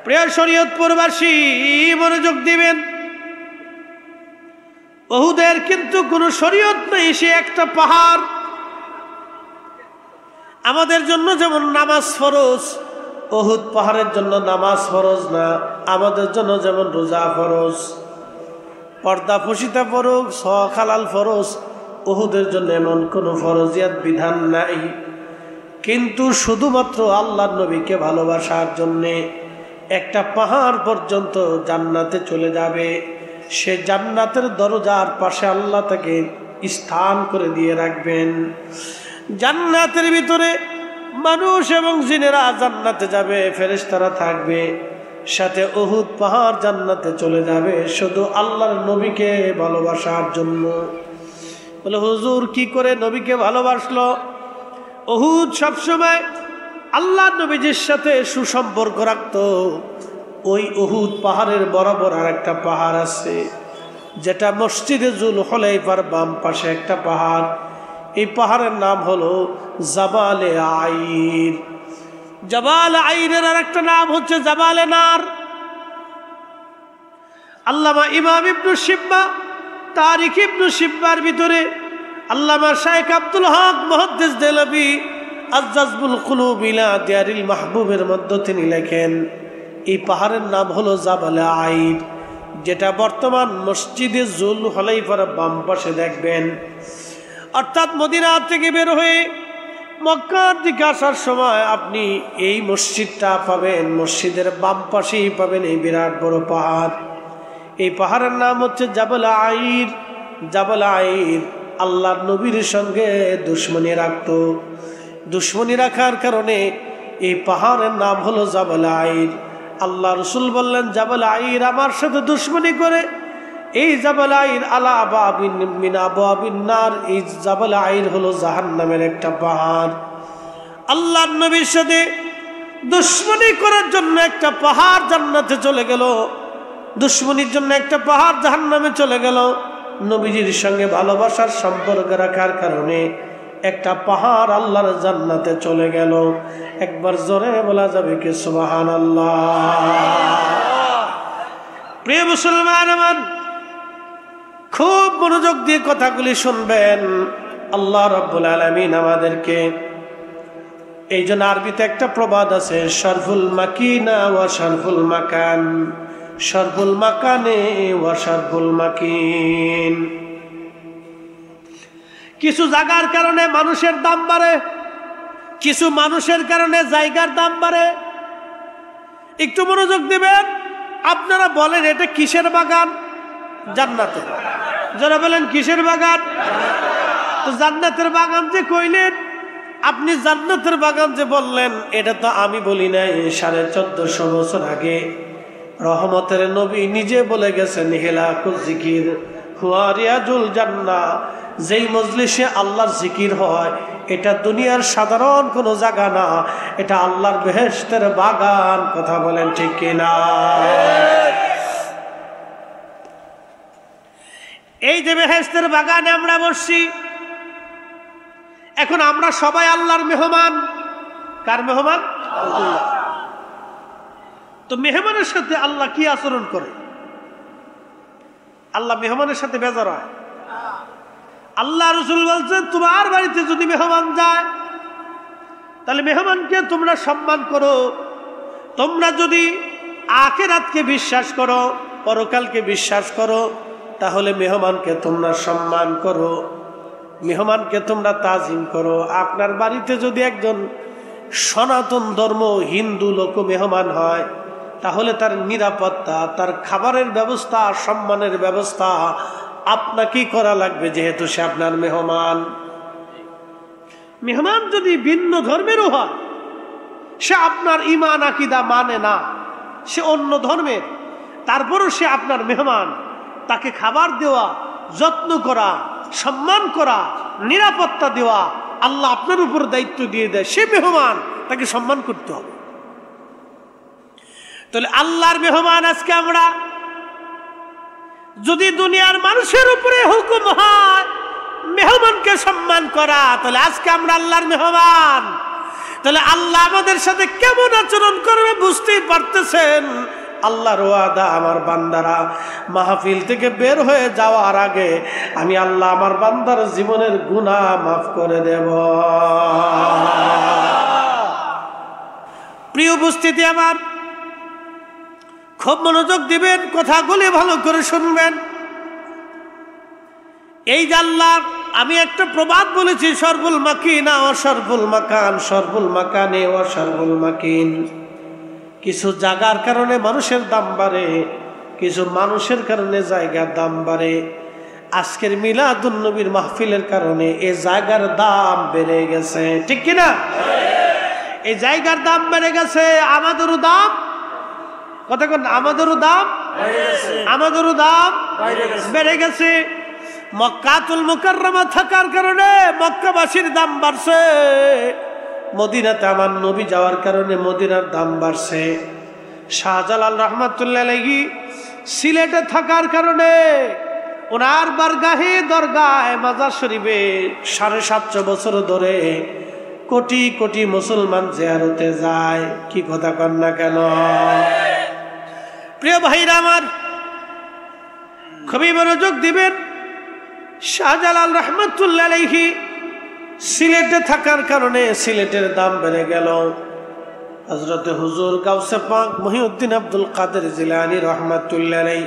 প্রিয় শরীয়তপুরবাসী মনোযোগ দিবেন। উহুদের কিন্তু কোনো শরীয়ত নেই, সে একটা পাহাড়। আমাদের জন্য যেমন নামাজ ফরজ, উহুদ পাহাড়ের জন্য নামাজ ফরজ না। আমাদের জন্য যেমন রোজা ফরজ, পর্দা ফসিতা ফরজ, হক হালাল ফরজ, উহুদের জন্য এমন কোনো ফরজিয়াত বিধান নাই। কিন্তু শুধুমাত্র আল্লাহর নবীকে ভালোবাসার জন্যে একটা পাহাড় পর্যন্ত জান্নাতে চলে যাবে। সে জান্নাতের দরজার পাশে আল্লাহ তাকে স্থান করে দিয়ে রাখবেন। জান্নাতের ভিতরে মানুষ এবং জিনেরা জান্নাতে যাবে, ফেরেশতারা থাকবে, সাথে উহুদ পাহাড় জান্নাতে চলে যাবে শুধু আল্লাহর নবীকে ভালোবাসার জন্য। বলে হুজুর কি করে নবীকে ভালোবাসলো? উহুদ সবসময় আল্লাহর নবীজির সাথে সুসম্পর্ক রাখতো। ওই উহুদ পাহাড়ের বরাবর আর একটা পাহাড় আছে, যেটা মসজিদে জুল হুলাইফার বাম পাশে একটা পাহাড়। এই পাহাড়ের নাম হলো জাবালে আইর। জাবাল আইরের আর একটা নাম হচ্ছে জাবালে নার। আল্লামা ইমাম ইবনু শিব্বা তারিখ ইবনু শিব্বার ভিতরে আল্লামা শাইখ আব্দুল হক মুহাদ্দিস দেহলভী আজ-জাযবুল কুলুব ইলা দিয়ারিল মাহবুবের মধ্যে তিনি লেখেন এই পাহাড়ের নাম হলো জাবালে আইর, যেটা বর্তমান মসজিদে জুল হুলাইফার বাম পাশে দেখবেন। অর্থাৎ মদিনা থেকে বের হয়ে মক্কার দিকে আসার সময় আপনি এই মসজিদটা পাবেন, মসজিদের বাম পাশেই পাবেন এই বিরাট বড় পাহাড়। এই পাহাড়ের নাম হচ্ছে জাবাল আইর। জাবাল আইর আল্লাহর নবীর সঙ্গে দুশমনি রাখত। দুশমনি রাখার কারণে এই পাহাড়ের নাম হলো জাবাল আইর। আল্লাহ রসুল বললেন, জাবাল আইর আমার সাথে দুশমনি করে এই জাবাল আইর আলা আবাবিন মিন আবাবিন নার, এই জাবাল আইর হলো জাহান্নামের একটা পাহাড়। আল্লাহর নবীর সাথে দুশমনি করার জন্য একটা পাহাড় জান্নাতে চলে গেল, দুশমনির জন্য একটা পাহাড় জাহান্নামে চলে গেল। নবীজির সঙ্গে ভালোবাসার সম্পর্ক রাখার কারণে একটা পাহাড় আল্লাহর জান্নাতে চলে গেল। একবার জোরে বলা যাবে কি সুবহানাল্লাহ? প্রিয় মুসলমান আমার, খুব মনোযোগ দিয়ে কথাগুলি শুনবেন। আল্লাহ রাব্বুল আলামিন আমাদেরকে, এই জন্য আরবিতে একটা প্রবাদ আছে, শারফুল মাকিনা ওয়া শারফুল মাকান, শারফুল মাকানে ওয়া শারফুল মাকিন। কিছু জায়গার কারণে মানুষের দাম বাড়ে, কিছু মানুষের কারণে জায়গার দাম বাড়ে। একটু মনোযোগ দিবেন। আপনারা বলেন এটা কিসের বাগান? জান্নাতের। যারা বলেন কিসের বাগান? তো জান্নাতের বাগান যে কইলেন আপনি, জান্নাতের বাগান যে বললেন, এটা তো আমি বলি নাই। 1450 বছর আগে রহমতের নবী নিজে বলে গেছেন, হিলাকুল জিকির হুয়া রিয়াজুল জান্নাহ। যেই মজলিসে আল্লাহর জিকির হয় এটা দুনিয়ার সাধারণ কোনো জায়গা না, এটা আল্লাহর বেহেশতের বাগান। কথা বলেন ঠিক কিনা? এই যে বেহেশতের বাগানে আমরা বসছি, এখন আমরা সবাই আল্লাহর মেহমান। কার মেহমান? আল্লাহ। তো মেহমানের সাথে আল্লাহ কি আচরণ করে? আল্লাহ মেহমানের সাথে বেজার হয়? আল্লাহ রসুল বলছেন, তোমার বাড়িতে যদি মেহমান যায় তাহলে মেহমানকে তোমরা সম্মান করো। তোমরা যদি আখিরাতকে বিশ্বাস করো, পরকালকে বিশ্বাস করো, তাহলে মেহমানকে তোমরা সম্মান করো, মেহমানকে তোমরা তাজিম করো। আপনার বাড়িতে যদি একজন সনাতন ধর্ম হিন্দু লোক মেহমান হয়, তাহলে তার নিরাপত্তা, তার খাবারের ব্যবস্থা, সম্মানের ব্যবস্থা আপনাকেই করা লাগবে, যেহেতু সে আপনার মেহমান। মেহমান যদি ভিন্ন ধর্মেরও হয়, সে আপনার ঈমান আকীদা মানে না, সে অন্য ধর্মের, তারপরও সে আপনার মেহমান। তাকে খাবার দেওয়া, যত্ন করা, সম্মান করা, নিরাপত্তা দেওয়া আল্লাহ আপনার উপর দায়িত্ব দিয়ে দেয়। সে মেহমান, তাকে সম্মান করতে হবে। তাহলে আল্লাহর মেহমান আজকে আমরা। যদি দুনিয়ার মানুষের উপরে হুকুম হয় মেহমানকে সম্মান করা, তাহলে আজকে আমরা আল্লাহর মেহমান। তাহলে আল্লাহ আমাদের সাথে কেমন আচরণ করবে বুঝতেই পারতেছেন। আল্লাহর ওয়াদা, আমার বান্দারা মাহফিল থেকে বের হয়ে যাওয়ার আগে আমি আল্লাহ আমার বান্দার জীবনের গুনাহ মাফ করে দেব। প্রিয় উপস্থিতি আমার, খুব মনোযোগ দিবেন, কথাগুলি ভালো করে শুনবেন। এই যে আল্লাহ, আমি একটা প্রবাদ বলেছি, সর্বুল মাকিনা ও সর্বুল মাকান, সর্বুল মাকানে ও সর্বুল মাকিন। কিছু জায়গার কারণে মানুষের দাম বাড়ে, কিছু মানুষের কারণে জায়গার দাম বাড়ে। আজকের মিলাদুন নবীর মাহফিলের কারণে এই জায়গার দাম বেড়ে গেছে, ঠিক কিনা? এই জায়গার দাম বেড়ে গেছে, আমাদেরও দাম, কথা কোন, আমাদেরও দাম বেড়ে গেছে। মক্কাতুল মুকাররমা থাকার কারণে মক্কাবাসীর দাম বাড়ছে, মদিনাতে আমার নবী যাওয়ার কারণে মদিনার দাম বাড়ছে। শাহজালাল রহমাতুল্লাহ আলাইহি সিলেটে থাকার কারণে ওনার বারগাহে দরগায় মাজার শরীফে 750 বছর ধরে কোটি কোটি মুসলমান জিয়ারতে যায়। কি কথা কন না কেন? প্রিয় ভাইরা আমার, খুবই মনোযোগ দিবেন। শাহজালাল রহমাতুল্লাহ আলাইহি সিলেটে থাকার কারণে সিলেটের দাম বেড়ে গেল। হযরতে হুজুর গাউসে পাক মহিউদ্দিন আব্দুল কাদের জিলানী রহমাতুল্লাহ আলাইহি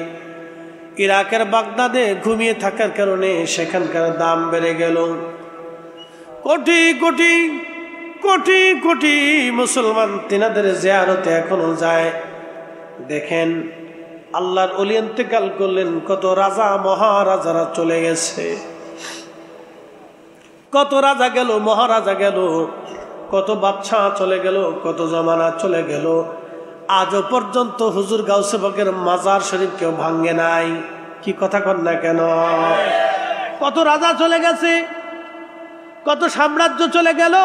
ইরাকের বাগদাদে ঘুমিয়ে থাকার কারণে সেখানকার দাম বেড়ে গেল। কোটি কোটি কোটি কোটি মুসলমান তিনাদের জিয়ারতে এখনো যায়। দেখেন, আল্লাহর ওলি ইন্তেকাল করলেন, কত রাজা মহারাজারা চলে গেছে, কত রাজা গেল, মহারাজা গেল, কত বাদশা চলে গেল, কত জমানা চলে গেল। আজও পর্যন্ত হুজুর গাউসে পাকের মাজার শরীফ কেউ ভাঙ্গে নাই। কি কথা কন না কেন? কত রাজা চলে গেছে, কত সাম্রাজ্য চলে গেল,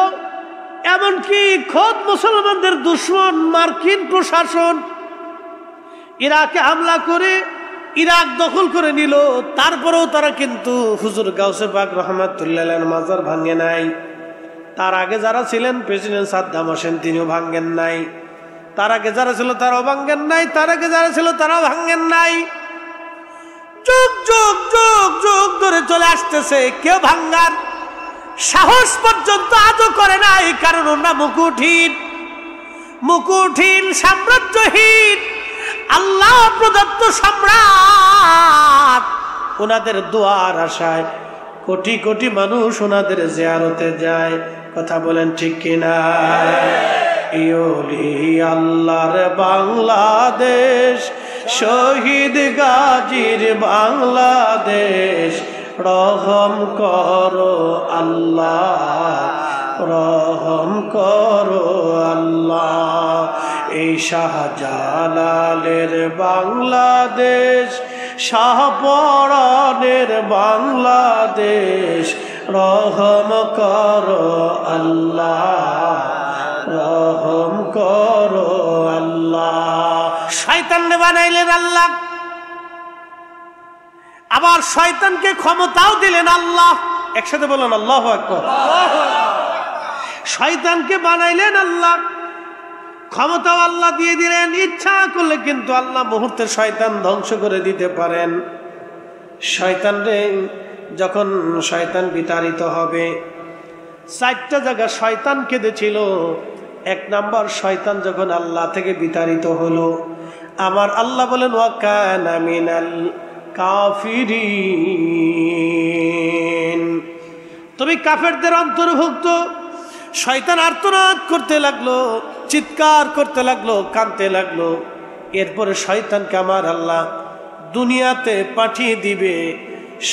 এমনকি খোদ মুসলমানদের দুশমন মার্কিন প্রশাসন ইরাকে হামলা করে ইরাক দখল করে নিল, তারপরেও তারা কিন্তু হুজুর গাউসে পাক রহমাতুল্লাহ আলাইহির মাজার ভাঙ্গে নাই। তার আগে যারা ছিলেন প্রেসিডেন্ট সাদ্দাম হোসেন, তিনিও ভাঙ্গেন নাই। তার আগে যারা ছিল তারাও ভাঙ্গেন নাই, তার আগে যারা ছিল তারাও ভাঙ্গেন নাই। যুগ যুগ যুগ যুগ ধরে চলে আসতেছে, কেউ ভাঙ্গার সাহস পর্যন্ত আজও করে নাই, কারণ ওরা মুকুটহীন সাম্রাজ্যহীন আল্লাহ প্রদত্ত সম্রাট। ওনাদের দোয়ার আশায় কোটি কোটি মানুষ ওনাদের জিয়ারতে যায়। কথা বলেন ঠিক কিনা? ইওলি আল্লাহর বাংলাদেশ, শহীদ গাজীর বাংলাদেশ, রহম করো আল্লাহ, রহম করো আল্লাহ। এই শাহজালালের বাংলাদেশ, শাহপরানের বাংলাদেশ, রহম করো আল্লাহ, রহম করো আল্লাহ। শয়তানকে বানাইলেন আল্লাহ, আবার শয়তানকে ক্ষমতাও দিলেন আল্লাহ। একসাথে বলেন আল্লাহু আকবার। শয়তানকে বানাইলেন আল্লাহ, ক্ষমতাও আল্লাহ দিয়ে দিলেন। ইচ্ছা করলে কিন্তু আল্লাহ মুহূর্তে শয়তান ধ্বংস করে দিতে পারেন। শয়তানরে যখন শয়তান বিতাড়িত হবে, 4টা জায়গা শয়তান কেঁদেছিল। 1 নাম্বার, শয়তান যখন আল্লাহ থেকে বিতাড়িত হলো, আমার আল্লাহ বলেন ওয়া কানা মিনাল কাফিরিন, তুমি কাফেরদের অন্তর্ভুক্ত। শয়তান আর্তনাদ করতে লাগলো, চিৎকার করতে লাগলো, কাঁদতে লাগলো। এরপরে শয়তানকে আমার আল্লাহ দুনিয়াতে পাঠিয়ে দিবে।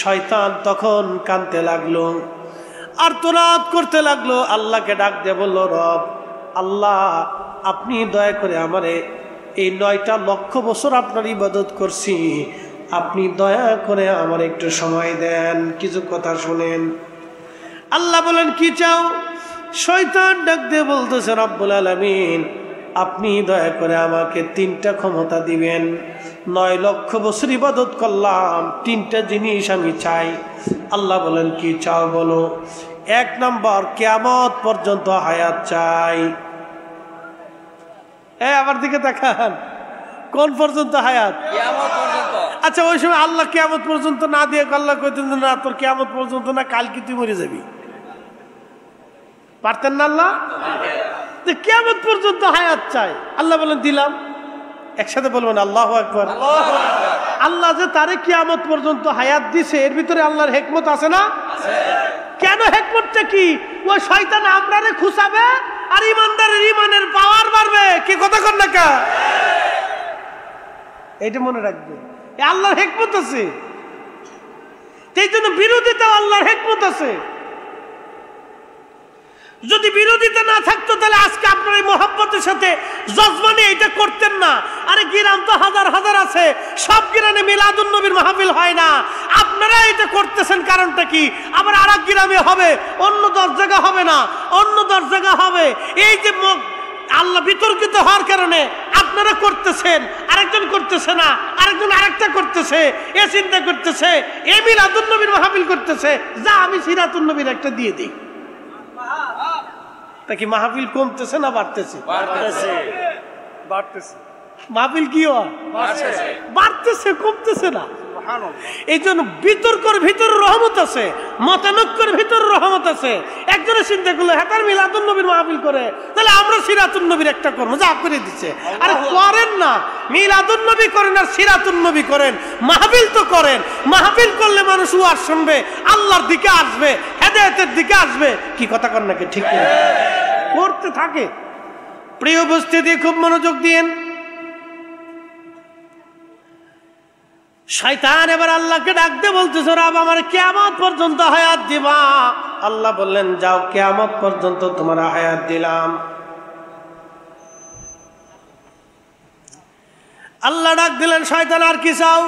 শয়তান তখন কাঁদতে লাগলো, আর্তনাদ করতে লাগলো, আল্লাহকে ডাক দিয়ে বলল, রব আল্লাহ, আপনি দয়া করে আমারে, এই 9টা লক্ষ বছর আপনার ইবাদত করছি, আপনি দয়া করে আমার একটু সময় দেন, কিছু কথা শুনেন। আল্লাহ বলেন কি চাও? শয়তান ডাক দিয়ে বলতেছে, রব্বুল আলামিন, আপনি দয়া করে আমাকে 3টা ক্ষমতা দিবেন। 9 লক্ষ বছর ইবাদত করলাম, 3টা জিনিস আমি চাই। আল্লাহ বলেন কি চাও বলো? 1 নম্বর, কিয়ামত পর্যন্ত হায়াত চাই। আমার দিকে তাকান, কোন পর্যন্ত হায়াত? কিয়ামত পর্যন্ত। আচ্ছা, ওই সময় আল্লাহ কিয়ামত পর্যন্ত না দিয়ে আল্লাহ কইতেন না, তোর কিয়ামত পর্যন্ত না, কালকে তুই মরে যাবি, পারতেন না আল্লাহ? কিয়ামত পর্যন্ত হায়াত চাই। আল্লাহ বলেন দিলাম। একসাথে বলবেন আল্লাহু আকবার। আল্লাহ যে তারে কিয়ামত পর্যন্ত হায়াত দিছে, এর ভিতরে আল্লাহর হিকমত আছে না? কেন? হিকমতটা কি? ওই শয়তান আমরারে খুঁচাবে আর ইমানদারের ইমানের পাওয়ার বাড়বে। কি কথা কন না কা? এইটা মনে রাখবে, আল্লাহর হিকমত আছে। এই জন্য বিরোধিতা আল্লাহর হিকমত আছে। যদি বিরোধিতা না থাকতো তাহলে আজকে আপনার এই মোহাব্বতের সাথে জজমানে এটা করতেন না। আরে গ্রাম তো হাজার হাজার আছে, সব গ্রামে মিলাদুন নবীর মাহফিল হয় না, আপনারা এটা করতেছেন কারণটা কি? আবার আর এক গ্রামে হবে, অন্য 10 জায়গা হবে না, অন্য 10 জায়গা হবে। এই যে আল্লাহ বিতর্কিত হওয়ার কারণে আপনারা করতেছেন, আরেকজন করতেছে না, আরেকজন আরেকটা করতেছে, এ চিন্তা করতেছে, এ মিলাদুন নবীর মাহফিল করতেছে, যা আমি সিরাতুন নবীর একটা দিয়ে দিই। তা কি মাহফিল কমতেছে না বাড়তেছে? বাড়তেছে। মাহফিল কি হয়? বাড়তেছে, কমতেছে না। এই জন্য বিতর্কের ভিতরে রহমত আছে, মতানৈক্যের ভিতরে রহমত আছে। একজনে চিন্তা করলো হেতার মিলাদুন নবীর মাহফিল করে, তাহলে আমরা সিরাতুন নবীর একটা করবো, যা করে দিচ্ছে। আরে করেন না, মিলাদুন নবী করেন আর সিরাতুন নবী করেন, মাহফিল তো করেন। মাহফিল করলে মানুষ ওয়াজ শুনবে, আল্লাহর দিকে আসবে, হেদায়েতের দিকে আসবে। কি কথা কর নাকি? ঠিক করতে থাকে। প্রিয় উপস্থিতি, খুব মনোযোগ দিয়েন। শয়তান এবার আল্লাহকে ডাকতে বলতেছে, রব আমার কিয়ামত পর্যন্ত হায়াত দিবা। আল্লাহ বললেন, যাও, কিয়ামত পর্যন্ত তোমার হায়াত দিলাম। আল্লাহ ডাক দিলেন, শয়তান আর কি চাও?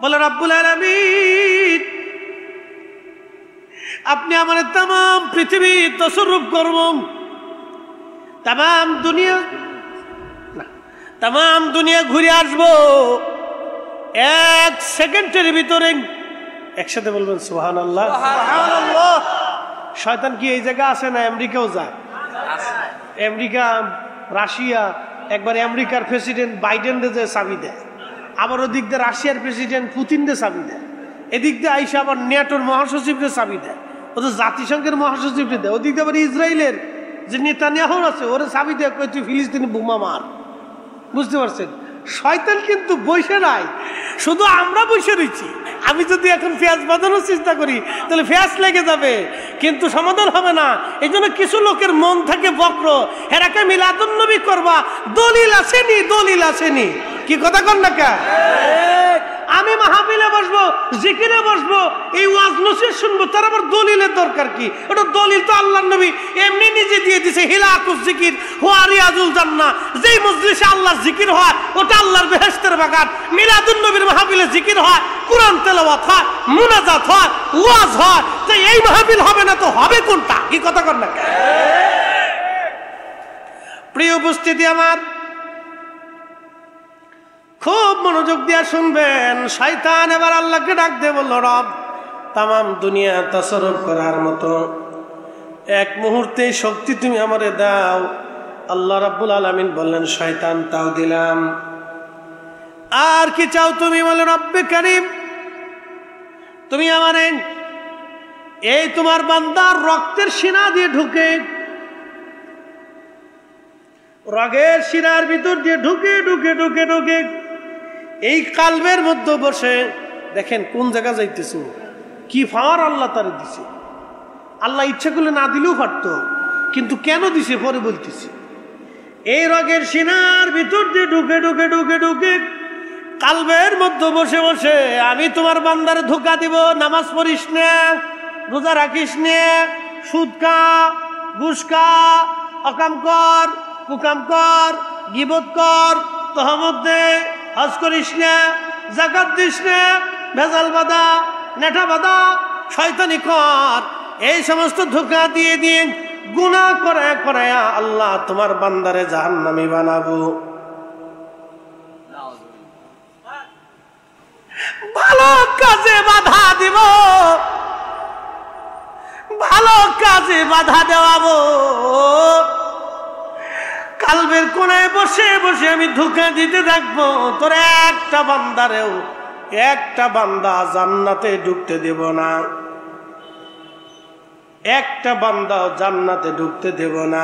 বলে, রব্বুল আলামিন আপনি আমার তাম পৃথিবী তসরুফ করব, তাম দুনিয়া ঘুরে আসবো 1 সেকেন্ডের ভিতরে। একসাথে বলবেন সুবহানাল্লাহ। শয়তান কি এই জায়গা আছে না আমেরিকাও যায়? আমেরিকা, রাশিয়া, একবার আমেরিকার প্রেসিডেন্ট বাইডেন যে চাবি দেয়, আবার ওদিক দিয়ে রাশিয়ার প্রেসিডেন্ট পুতিন রে চাবি দেয়, এদিক দিয়ে আইসা আবার নেটোর মহাসচিবরে চাবি দেয়, ওদের জাতিসংঘের মহাসচিবরে দেয়, ওদিক দিয়ে আবার ইসরায়েলের যে নেতানিয়াহু আছে ওরে চাবি দেয়, কই তুই ফিলিস্তিনি বোমা মার। বুঝতে পারছেন? শয়তান কিন্তু বসে নাই, শুধু আমরা বসে রয়েছি। আমি যদি এখন পেঁয়াজ বাঁধানোর চেষ্টা করি তাহলে পেঁয়াজ লেগে যাবে, কিন্তু সমাধান হবে না। এই জন্য কিছু লোকের মন থাকে বক্র, হেরাকে মিলাদুন নবী করবা, দলিল আসেনি, দলিল আসেনি। কি কথা কন না কা? আমি মাহফিলে বসবো, জিকিরে বসবো, এই ওয়াজ নসিহত শুনবো, তার আবার দলিলের দরকার কি? ওটা দলিল তো আল্লাহর নবী এমনি নিজে দিয়ে দিয়েছে, হিলাকুজ জিকির হুয়া রিয়াজুল জান্নাহ। যেই মজলিসে আল্লাহর জিকির হয় ওটা আল্লাহর বেহেশতের বাগান। মিলাদুন নবীর মাহফিলে জিকির হয়, কুরআন তেলাওয়াত হয়, মুনাজাত হয়, ওয়াজ হয়, তো এই মাহফিল হবে না তো হবে কোনটা? কি কথা কর না? প্রিয় উপস্থিতি আমার, খুব মনোযোগ দিয়ে শুনবেন। শয়তান এবার আল্লাহকে ডাক দিয়ে বলল, রব তাম দুনিয়া তাসরুফ করার মতো এক মুহূর্তে শক্তি তুমি আমারে দাও। আল্লাহ রাব্বুল আলামিন বললেন, শয়তান তাও দিলাম, আর কি চাও তুমি? বলে, রব্বে কারীম তুমি আমারে এই তোমার বান্দার রক্তের সিনা দিয়ে ঢুকে, রগের সিনার ভিতর দিয়ে ঢুকে ঢুকে ঢুকে ঢুকে এই কালবের মধ্যে বসে, দেখেন কোন জায়গা যাইতেছ, কি পাওয়ার আল্লাহ তারে দিছে। আল্লাহ ইচ্ছা করলে না দিলেও পারত, কিন্তু কেন দিছে পরে বলতেছি। এই রগের সিনার ভিতর দিয়ে ঢুকে ঢুকে ঢুকে ঢুকে কালবের মধ্যে বসে বসে আমি তোমার বান্দারে ধোঁকা দিব। নামাজ পড়িস না, রোজা রাখিস না, সুদ খা, ঘুষ খা, অকাম কর, কুকাম কর, গিবত কর, তহমত দে, হজ করিস না, যাকাত দিস না, ভেজাল বাঁধা, নেঠা বাঁধা, শয়তানি কর, এই সমস্ত ধোঁকা দিয়ে দিয়ে গুনাহ করে করে আল্লাহ তোমার বান্দারে জাহান্নামী বানাবো। ভালো কাজে বাধা দিব, ভালো কাজে বাধা দেওয়াবো। কালবের কোনায় বসে বসে আমি ধোঁকা দিতে থাকবো, তোর একটা বান্দারেও, একটা বান্দা জান্নাতে ঢুকতে দেব না, একটা বান্দাও জান্নাতে ঢুকতে দেব না।